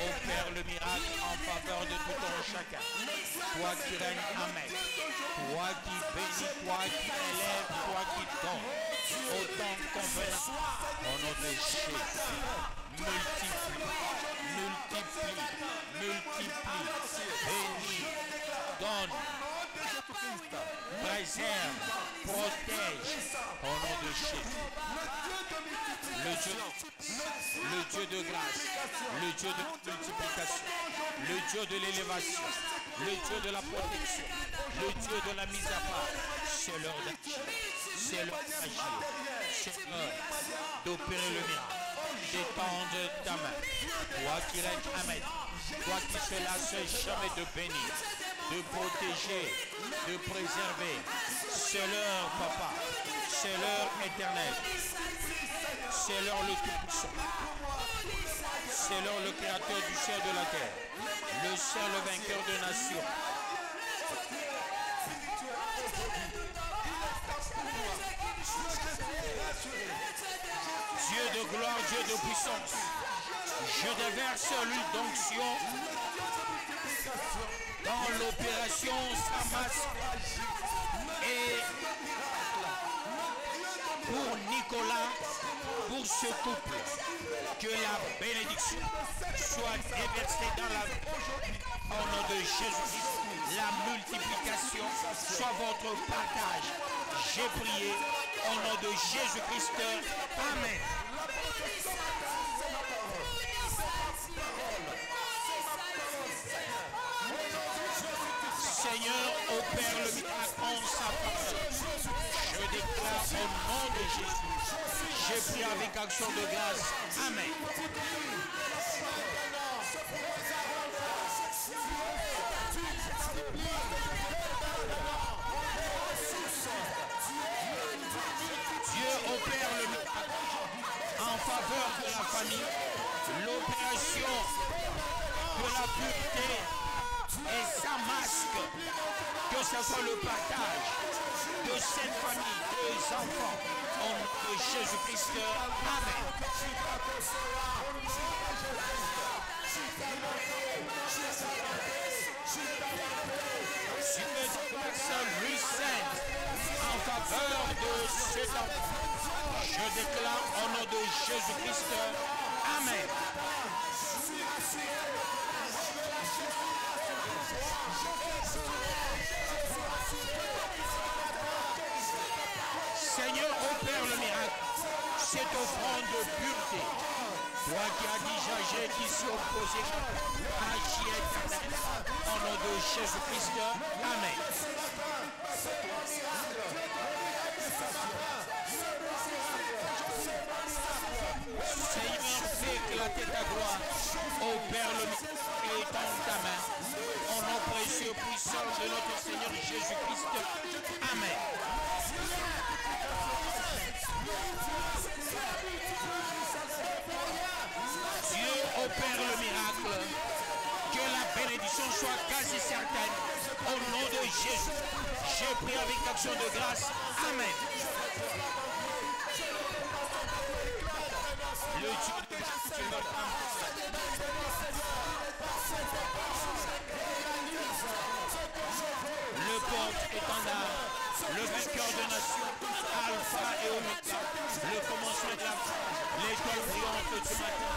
opère le miracle en faveur de tout un chacun. Toi qui règnes, amen. Toi qui bénis, toi qui élèves, toi qui donnes. Autant convenable. Au nom de Jésus, multiplie, multiplie, multiplie, bénis, donne, préserve, protège. Au nom de Jésus. Le Dieu de grâce, le Dieu de multiplication, le Dieu de l'élévation, le Dieu de la protection, le Dieu de la mise à part. C'est l'heure d'agir, c'est l'heure d'agir, c'est l'heure d'opérer le miracle. Détendre ta main, toi qui règnes, amen, toi qui se lasses jamais de bénir, de protéger, de préserver. C'est l'heure, papa, c'est l'heure éternelle. C'est l'heure le Tout-Puissant. C'est l'heure le Créateur du ciel et de la terre. Le seul vainqueur de nations. Dieu de gloire, Dieu de puissance. Je déverse l'huile d'onction dans l'opération Samas et pour Nicolas, pour ce couple, que la bénédiction soit déversée dans la vie. Au nom de Jésus-Christ, la multiplication soit votre partage. J'ai prié au nom de Jésus-Christ. Amen. Seigneur, opère le miracle en sa faveur. Je déclare au nom de Jésus. J'ai prié avec action de grâce. Amen. Dieu opère le miracle en faveur de la famille. L'opération de la pureté et sa masque, que ce soit le partage de cette famille, des enfants, au nom de Jésus-Christ. Amen. Si tu personne lui sainte en faveur de cet enfant, je déclare au nom de Jésus-Christ. Amen. Seigneur, opère le miracle cette offrande de pureté. Toi qui as déjà j'ai qui s'est opposé, agis éternel, au nom de Jésus-Christ. Amen. Seigneur, fais éclater ta gloire. Ô Père, le miracle est dans ta main. Au nom précieux et puissant de notre Seigneur Jésus-Christ. Amen. Dieu opère le miracle. Que la bénédiction soit quasi certaine. Au nom de Jésus, j'ai pris avec action de grâce. Amen. Le Dieu de grâce est notre âme. Le porte-étendard, le vainqueur de nations, Alpha et Omega, le commencement de la fin, l'étoile brillante du matin,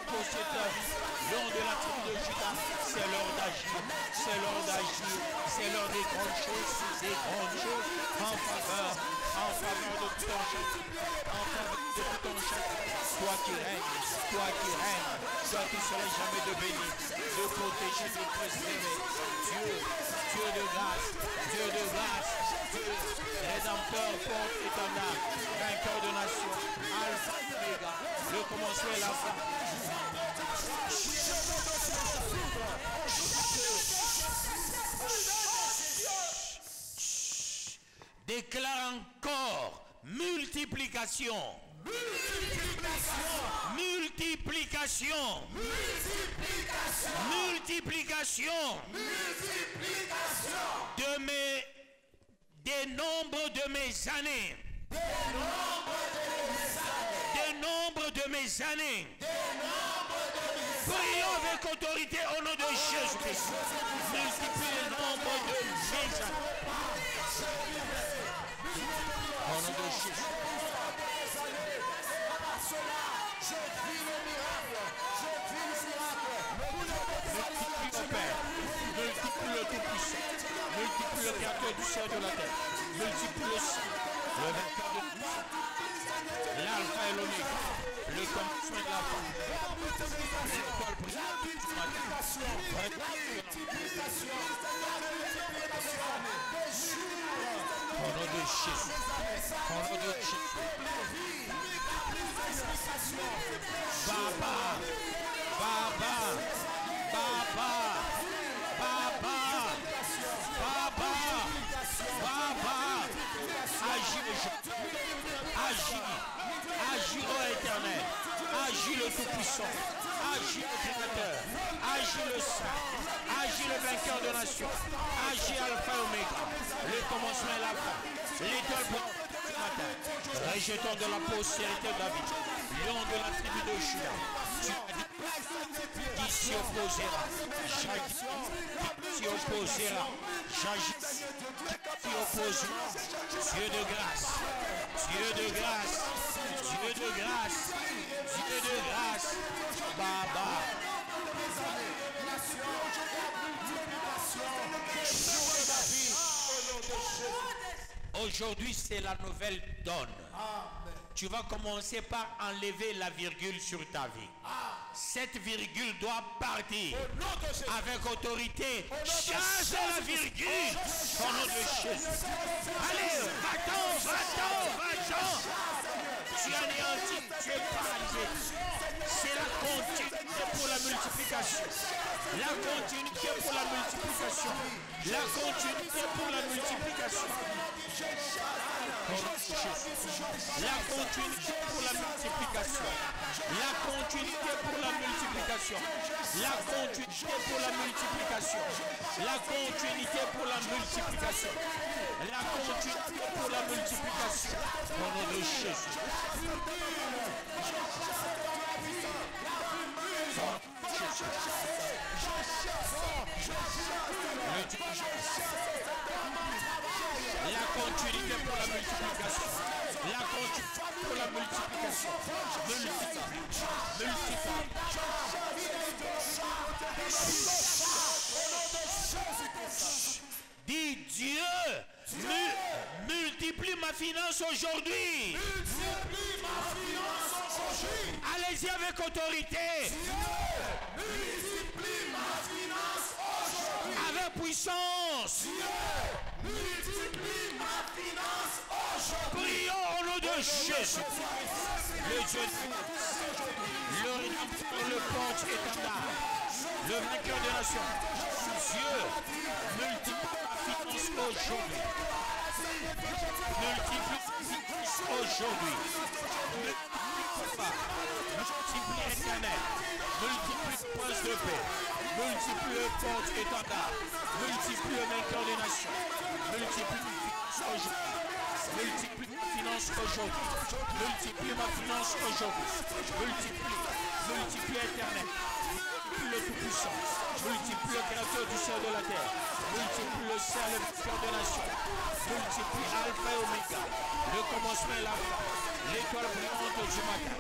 posséder ta vie, nom de la tribu de Judas, c'est l'heure d'agir, c'est l'heure d'agir, c'est l'heure des grandes choses en faveur de tout ton chacun, en faveur de tout ton chacun, toi qui règnes, toi qui seras jamais de bénir, de protéger, de préserver, Dieu de grâce, Dieu, rédempteur, porte-étendard, vainqueur de nations, Alpha et Omega, le commencement et la fin. Déclare encore multiplication. Multiplication des nombres de mes années. Prions avec autorité au nom de Jésus-Christ. Multiplie le nombre de mes années. Au nom de Jésus. Multiplie mon Père. Multiplie le Tout-Puissant. Multiplie le Créateur du ciel et de la terre. Multiplie le sang. Le vainqueur de tout. L'alpha et l'oméga. Le commencement de la fin. L'étoile brillante du matin. Au nom de Jésus. Au nom de Jésus. Baba. Agis, ô Éternel. Agis le Tout-Puissant. Agis le Créateur. Agis le Saint. Agis le vainqueur de nations. Agis Alpha et Omega. Le commencement et la fin. L'étoile brillante du matin. Rejeton de la postérité de David. Lion de la tribu de Judas. Tu as dit qui s'y opposera. Qui s'y opposera. J'agis. Qui opposera. Dieu de grâce. Dieu de grâce. Dieu de grâce. Dieu de grâce. Baba. Aujourd'hui, c'est la nouvelle donne. Tu vas commencer par enlever la virgule sur ta vie. Cette virgule doit partir avec autorité. Change la virgule au nom de Jésus. Allez, va-t'en. Tu es anéanti, tu es paralysé. C'est la continuité pour la multiplication. La continuité pour la multiplication. La continuité pour la multiplication. La continuité pour la multiplication. La continuité pour la multiplication. La continuité pour la multiplication. La continuité pour la multiplication. La continuité pour la multiplication. Au nom de Jésus. La continuité pour la multiplication. La continuité pour la multiplication. Dis Dieu, multiplie multiplie ma finance aujourd'hui. Multiplie ma finance aujourd'hui. Allez-y avec autorité. Dieu, multiplie ma finance aujourd'hui. Avec puissance. Dieu, multiplie ma finance aujourd'hui. Prions au nom de Jésus. Le Dieu, le rédempteur, le porte-étendard, le vainqueur des nations. Dieu, multiplie ma finance aujourd'hui. Multiplie ma finance aujourd'hui. Multiplie éternel. Multiplie prince de paix. Multiplie le porte-étendard. Multiplie le vainqueur des nations. Multiplie ma finance aujourd'hui. Multiplie ma finance aujourd'hui. Multiplie ma finance aujourd'hui. Multiplie éternel. Multiplie le tout-puissant. Multiplie le créateur du ciel et de la terre. Multiplie le ciel et le cœur des nations. Multiplie Alpha et Oméga. Le commencement et la fin. L'étoile brillante du matin.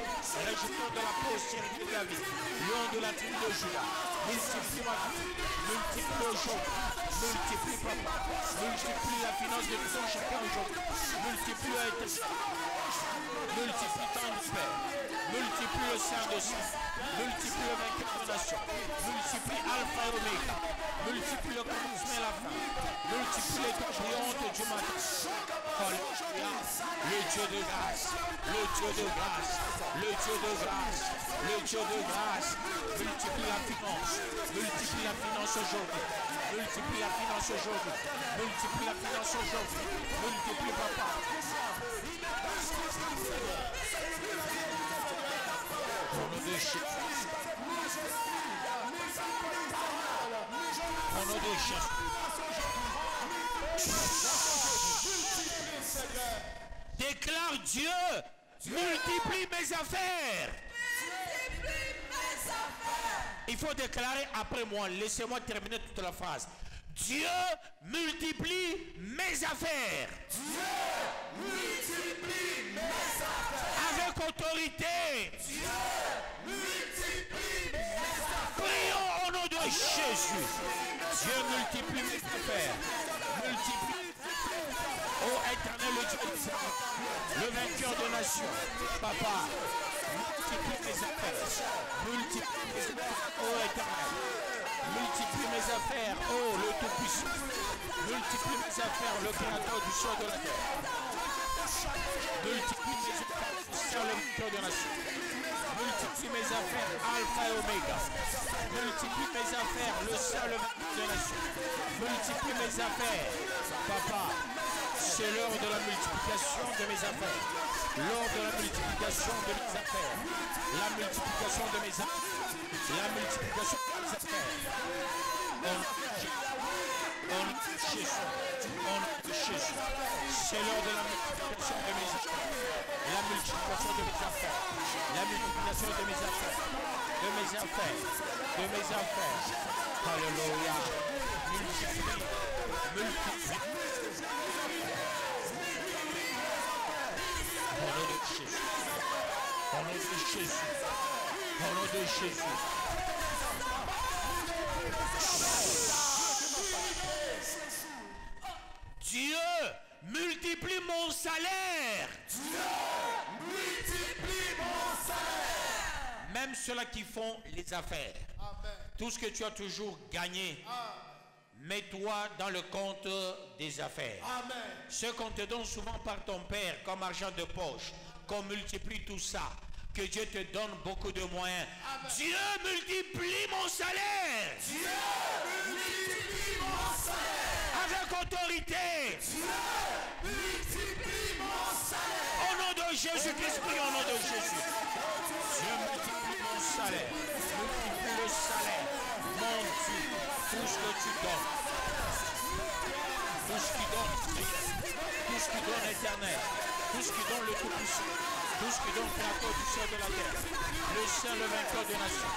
Région de la postérité de la vie. Lion de la tribu de Judas. Multiplie ma vie. Multiplie aujourd'hui. Multiplie papa. Multiplie la finance de tout un chacun aujourd'hui. Multiplie la éternel. Multiplie tant de paix. Multiplie le Saint de sang. Multiplie le vainqueur de nation. Multiplie Alpha et Oméga. Multiplie le commencement et la fin. Multiplie l'étoile brillante du matin. Alléluia. Le Dieu de grâce. Le Dieu de grâce. Le Dieu de grâce. Le Dieu de grâce. Multiplie la finance. Multiplie la finance aujourd'hui. Multiplie la finance aujourd'hui. Multiplie la finance aujourd'hui. Multiplie papa. Au nom de Jésus. Au nom de Jésus. Déclare Dieu, multiplie mes affaires. Il faut déclarer après moi. Laissez-moi terminer toute la phrase. Dieu multiplie mes affaires. Dieu, multiplie mes affaires. Avec autorité. Dieu, multiplie mes affaires. Prions au nom de Jésus. Dieu multiplie mes affaires. Multiplie. Oh éternel, le Dieu d'Israël, le vainqueur de nations. Papa, multiplie mes affaires. Multiplie mes affaires. Oh éternel. Multiplie mes affaires. Oh le Tout-Puissant. Multiplie mes affaires, le Créateur du ciel et de la terre. Multiplie mes affaires, sur le vainqueur de nations. Multiplie mes affaires, Alpha et Oméga. Multiplie mes affaires, le seul vainqueur de nations. Multiplie mes affaires, Papa. C'est l'heure de la multiplication de mes affaires. L'heure de la multiplication de mes affaires. La multiplication de mes affaires. La multiplication de mes affaires. Jésus. C'est l'heure de la multiplication de mes affaires. La multiplication de mes affaires. La multiplication de mes affaires. De mes affaires. De mes affaires. Alléluia. Multiplie. Multiplie. Au nom de Jésus. Au nom de Jésus. Au nom de Jésus. Dieu multiplie mon salaire. Dieu multiplie mon salaire. Même ceux-là qui font les affaires. Amen. Tout ce que tu as toujours gagné. Mets-toi dans le compte des affaires. Amen. Ce qu'on te donne souvent par ton père comme argent de poche, qu'on multiplie tout ça, que Dieu te donne beaucoup de moyens. Amen. Dieu multiplie mon salaire. Dieu multiplie mon salaire. Avec autorité. Dieu multiplie mon salaire. Au nom de Jésus-Christ, prie au nom de Jésus. Dieu multiplie mon salaire. Multiplie le salaire. Mon Dieu, tout ce que tu donnes. Tout ce qui donne, tout ce qui donne éternel. Tout ce qui donne le Tout-Puissant. Tout ce qui donne créateur du ciel et de la terre. Le Saint, le vainqueur des nations.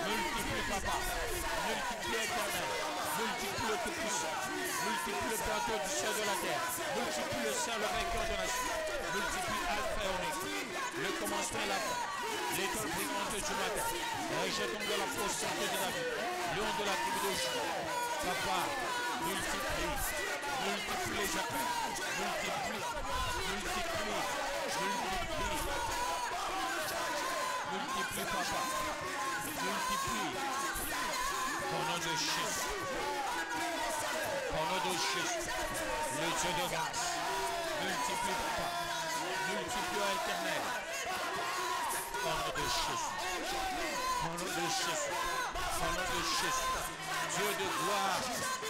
Multiplie papa. Multiplie éternel. Multiplie le Tout-Puissant. Multiplie le créateur du ciel et de la terre. Multiplie le Saint, le vainqueur des nations. Multiplie Alpha et Oméga. Le commencement et la fin. L'étoile brillante du matin. Rejetons de la postérité de la vie. Lion de la tribu de Judas. Papa, multiplie. multiplie les appels, multiplie, multiplie, multiplie, multiplie papa, multiplie, au nom de Jésus, au nom de Jésus, le Dieu de grâce, multiplie papa, multiplie éternel, au nom de Jésus, au nom de Jésus, au nom de Jésus, Dieu de gloire,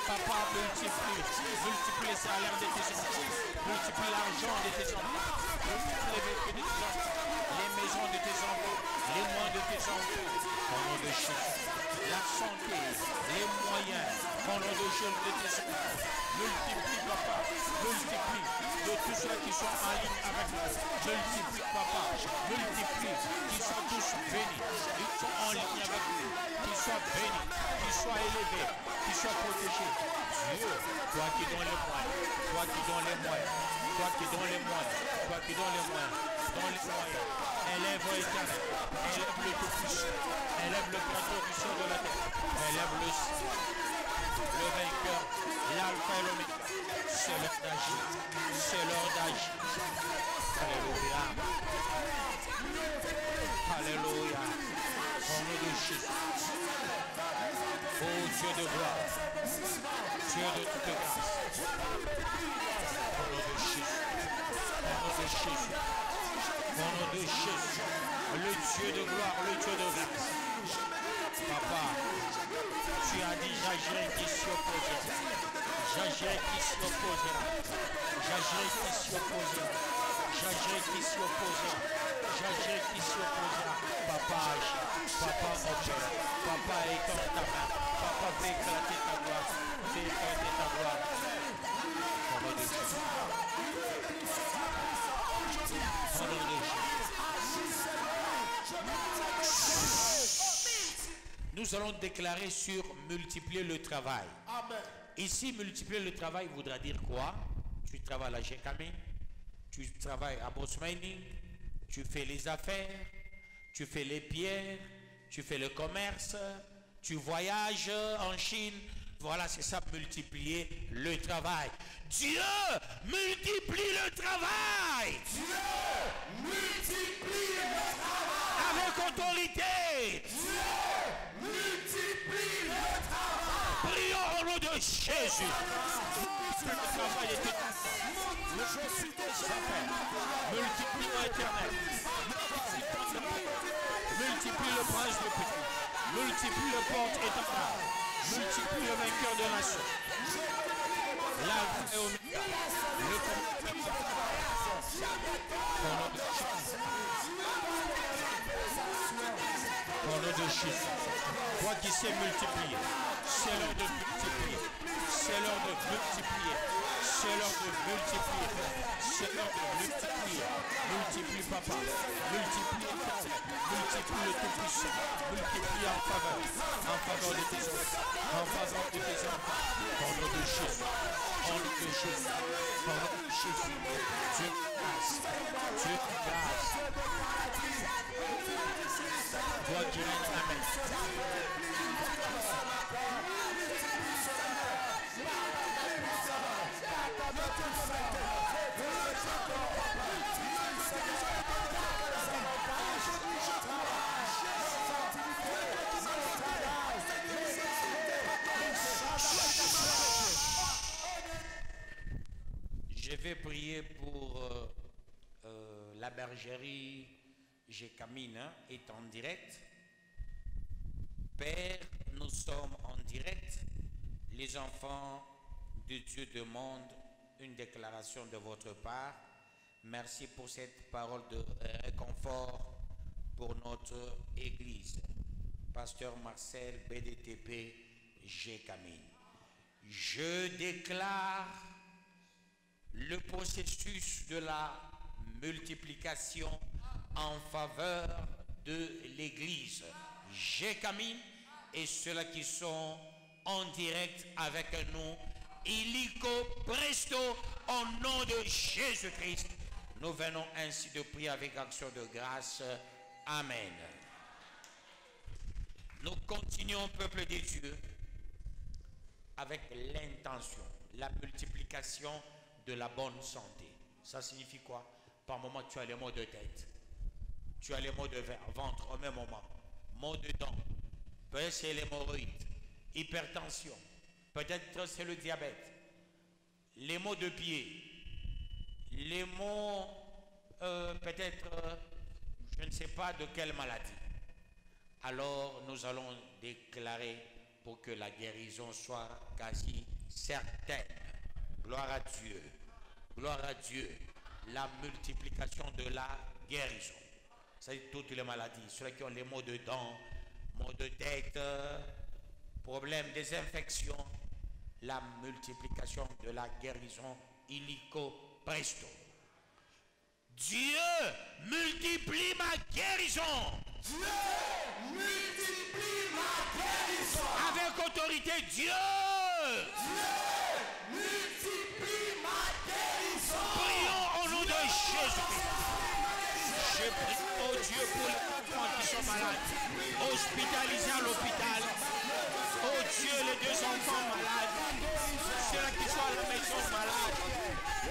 papa multiplie, multiplie les salaires de tes enfants, multiplie l'argent de tes enfants, multiplie les véhicules de tes enfants, les maisons de tes enfants, les moyens de tes enfants, au nom de Jésus, la santé, les moyens, au nom de Jésus de tes enfants, multiplie papa, multiplie de tous ceux qui sont en ligne avec nous, multiplie papa, multiplie, qu'ils soient tous bénis, ils sont en ligne avec nous, qu'ils soient bénis, qu'ils soient élevés, qu'ils soient protégés. Dieu, toi qui donnes les moyens, toi qui donnes les moyens, toi qui donnes les moyens, toi qui donnes les moyens, donne les moyens, élève l'éternel, élève le tout-puissant, élève le créateur du ciel de la terre, élève le vainqueur, l'alpha et l'oméga. C'est l'heure d'agir, c'est l'heure d'agir. Alléluia. Alléluia. Au nom de Jésus. Oh Dieu de gloire, Dieu de toute grâce. Au nom de Jésus. Au nom de Jésus. Au nom de Jésus. Le Dieu de gloire, le Dieu de grâce. Papa, tu as dit j'agirai qui s'y opposera. J'agirai qui s'y opposera. J'agirai qui s'y opposera. J'agirai qui s'y opposera. J'agirai qui s'y opposera. Papa agit. Papa opère. Papa étend ta main. Papa fait éclater ta gloire. Fait éclater ta gloire. Au nom de Jésus. Au nom de Jésus. Nous allons déclarer sur multiplier le travail. Amen. Ici, multiplier le travail voudra dire quoi? Tu travailles à Gécamine, tu travailles à Boss Mining, tu fais les affaires, tu fais les pierres, tu fais le commerce, tu voyages en Chine. Voilà, c'est ça, multiplier le travail. Dieu multiplie le travail. Dieu multiplie le travail. Avec autorité. Dieu multiplie le travail. Prions au nom de Jésus. Le travail est multiplie tes affaires. Multiplie l'éternel. Multiplie le prince de petit. Multiplie le porte-étendard. Multiplie le vainqueur de nation. L'alpha et oméga. Le au nom de Jésus. Toi qui sais multiplier, c'est l'heure de multiplier. C'est l'heure de multiplier. C'est l'heure de multiplier. C'est l'heure de multiplier. Multiplie papa. Multiplie éternel. Multiplie le tout-puissant. Multiplie en faveur de tes enfants. En faveur de tes enfants. Au nom de Jésus. Au nom de Jésus. Au nom de Jésus. Dieu grâce. Dieu grâce. Toi qui règnes, amen. Je vais prier pour la bergerie Gécamine est en direct. Père, nous sommes en direct. Les enfants de Dieu demandent une déclaration de votre part. Merci pour cette parole de réconfort pour notre Église. Pasteur Marcel, BDTP, Gécamine. Je déclare le processus de la multiplication en faveur de l'Église Gécamine et ceux-là qui sont en direct avec nous, illico presto, au nom de Jésus-Christ. Nous venons ainsi de prier avec action de grâce. Amen. Nous continuons, peuple de Dieu, avec l'intention. la multiplication de la bonne santé. Ça signifie quoi? Par moment, tu as les maux de tête, tu as les maux de ventre au même moment, maux de dents, peut-être c'est l'hémorroïde, hypertension, peut-être c'est le diabète, les maux de pied, les maux peut-être je ne sais pas de quelle maladie. Alors nous allons déclarer pour que la guérison soit quasi certaine. Gloire à Dieu. Gloire à Dieu. La multiplication de la guérison. C'est toutes les maladies. Ceux qui ont les maux de dents, maux de tête, problèmes des infections. La multiplication de la guérison illico presto. Dieu multiplie ma guérison. Dieu multiplie ma guérison. Avec autorité, Dieu. Dieu multiplie ma guérison. Prions au nom de Jésus. Je prie, oh Dieu, pour les enfants qui sont malades, hospitalisés à l'hôpital. Oh Dieu, les 2 enfants malades, ceux-là qui sont à la maison malades.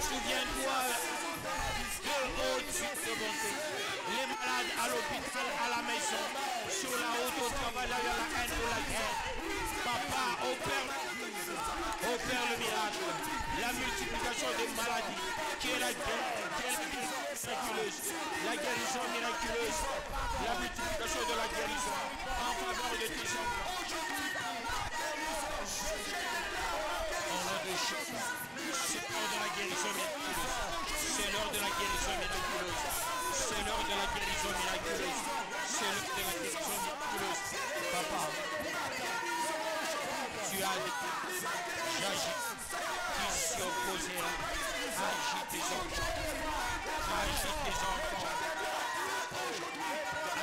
Souviens-toi de, oh Dieu de bonté, les malades à l'hôpital, à la maison, sur la route, au travail, là, il y a la haine ou la guerre. Papa, opère le miracle, la multiplication des maladies, qui est la guérison miraculeuse, la guérison miraculeuse, la multiplication de la guérison en faveur de tes enfants. Au nom de Jésus, c'est l'heure de la guérison miraculeuse, c'est l'heure de la guérison miraculeuse, c'est l'heure de la guérison miraculeuse, c'est l'heure de la guérison miraculeuse. Papa, tu as dit, j'agis, qui s'y opposera, agis tes enfants, agis tes enfants,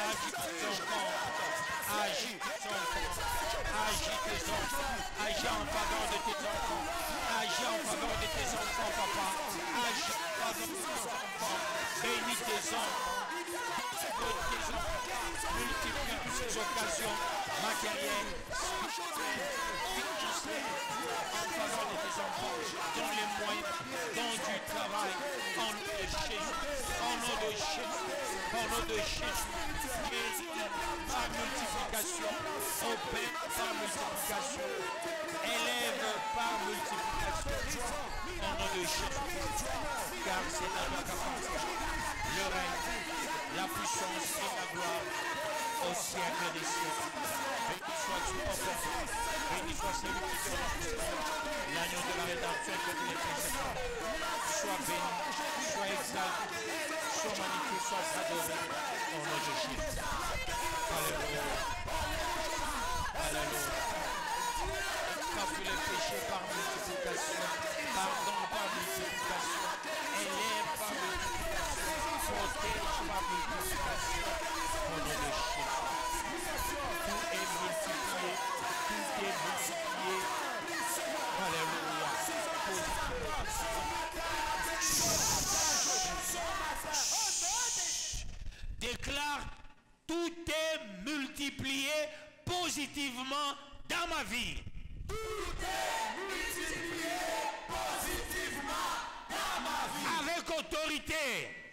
agis tes enfants, agis tes enfants, agis tes enfants, agis en faveur de tes enfants, agis en faveur de tes enfants, papa, agis en faveur de tes enfants, bénis tes enfants, multiplie toutes ces occasions matérielles, spirituelles, en faveur de tes enfants, dans les moyens, dans du travail, en nom de Jésus, en nom de Jésus, en nom de Jésus, par multiplication, opère par multiplication, élève par multiplication, en nom de Jésus, car c'est à toi qu'appartient le règne, la puissance et la gloire au siècle des siècles. Béni sois-tu, ô Père, béni soit celui qui te l'agneau de la rédemption que tu es précédent. Sois béni, sois exalté, sois magnifié, sois adoré au nom de Jésus. Alléluia. Alléluia. Parce les péchés par multiplication, pardon par multiplication, élève par multiplication, protège par multiplication, au nom de Jésus. Tout est multiplié, tout est multiplié. Alléluia. Déclare, tout est multiplié positivement dans ma vie. Tout est multiplié positivement dans ma vie. Avec autorité.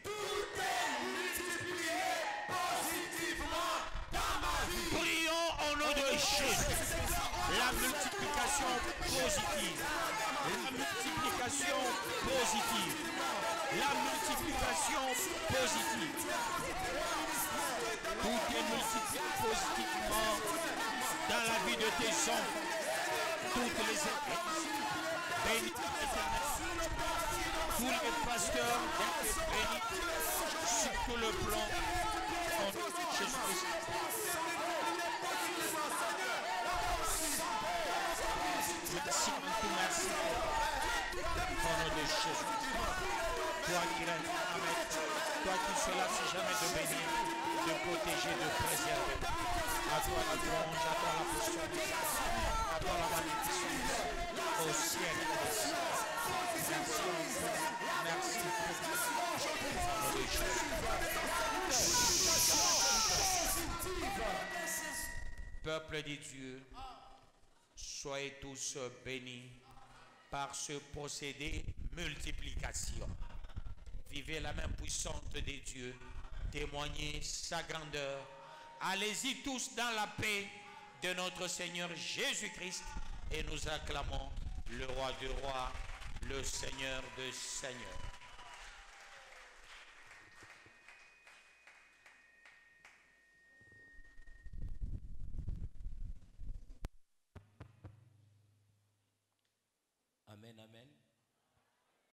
Tout est multiplié positivement dans ma vie. Prions au nom de Jésus. La multiplication positive. La multiplication positive. La multiplication positive. Tout est multiplié positivement dans la vie de tes enfants. Toutes les églises, bénis l'Éternel. Tous les pasteurs, bénis sur tout le plan. En nom de Jésus-Christ. Merci, merci. Au nom de Jésus. Toi qui règnes, Amen. Toi qui sois là si jamais de bénir, de protéger, de préserver. À toi la louange, à toi la puissance, à toi la magnificence, au ciel et au ciel. Merci, merci. Peuple de Dieu, soyez tous bénis par ce procédé multiplication. Vivez la main puissante de Dieu, témoignez sa grandeur. Allez-y tous dans la paix de notre Seigneur Jésus-Christ et nous acclamons le roi du roi, le Seigneur des seigneurs.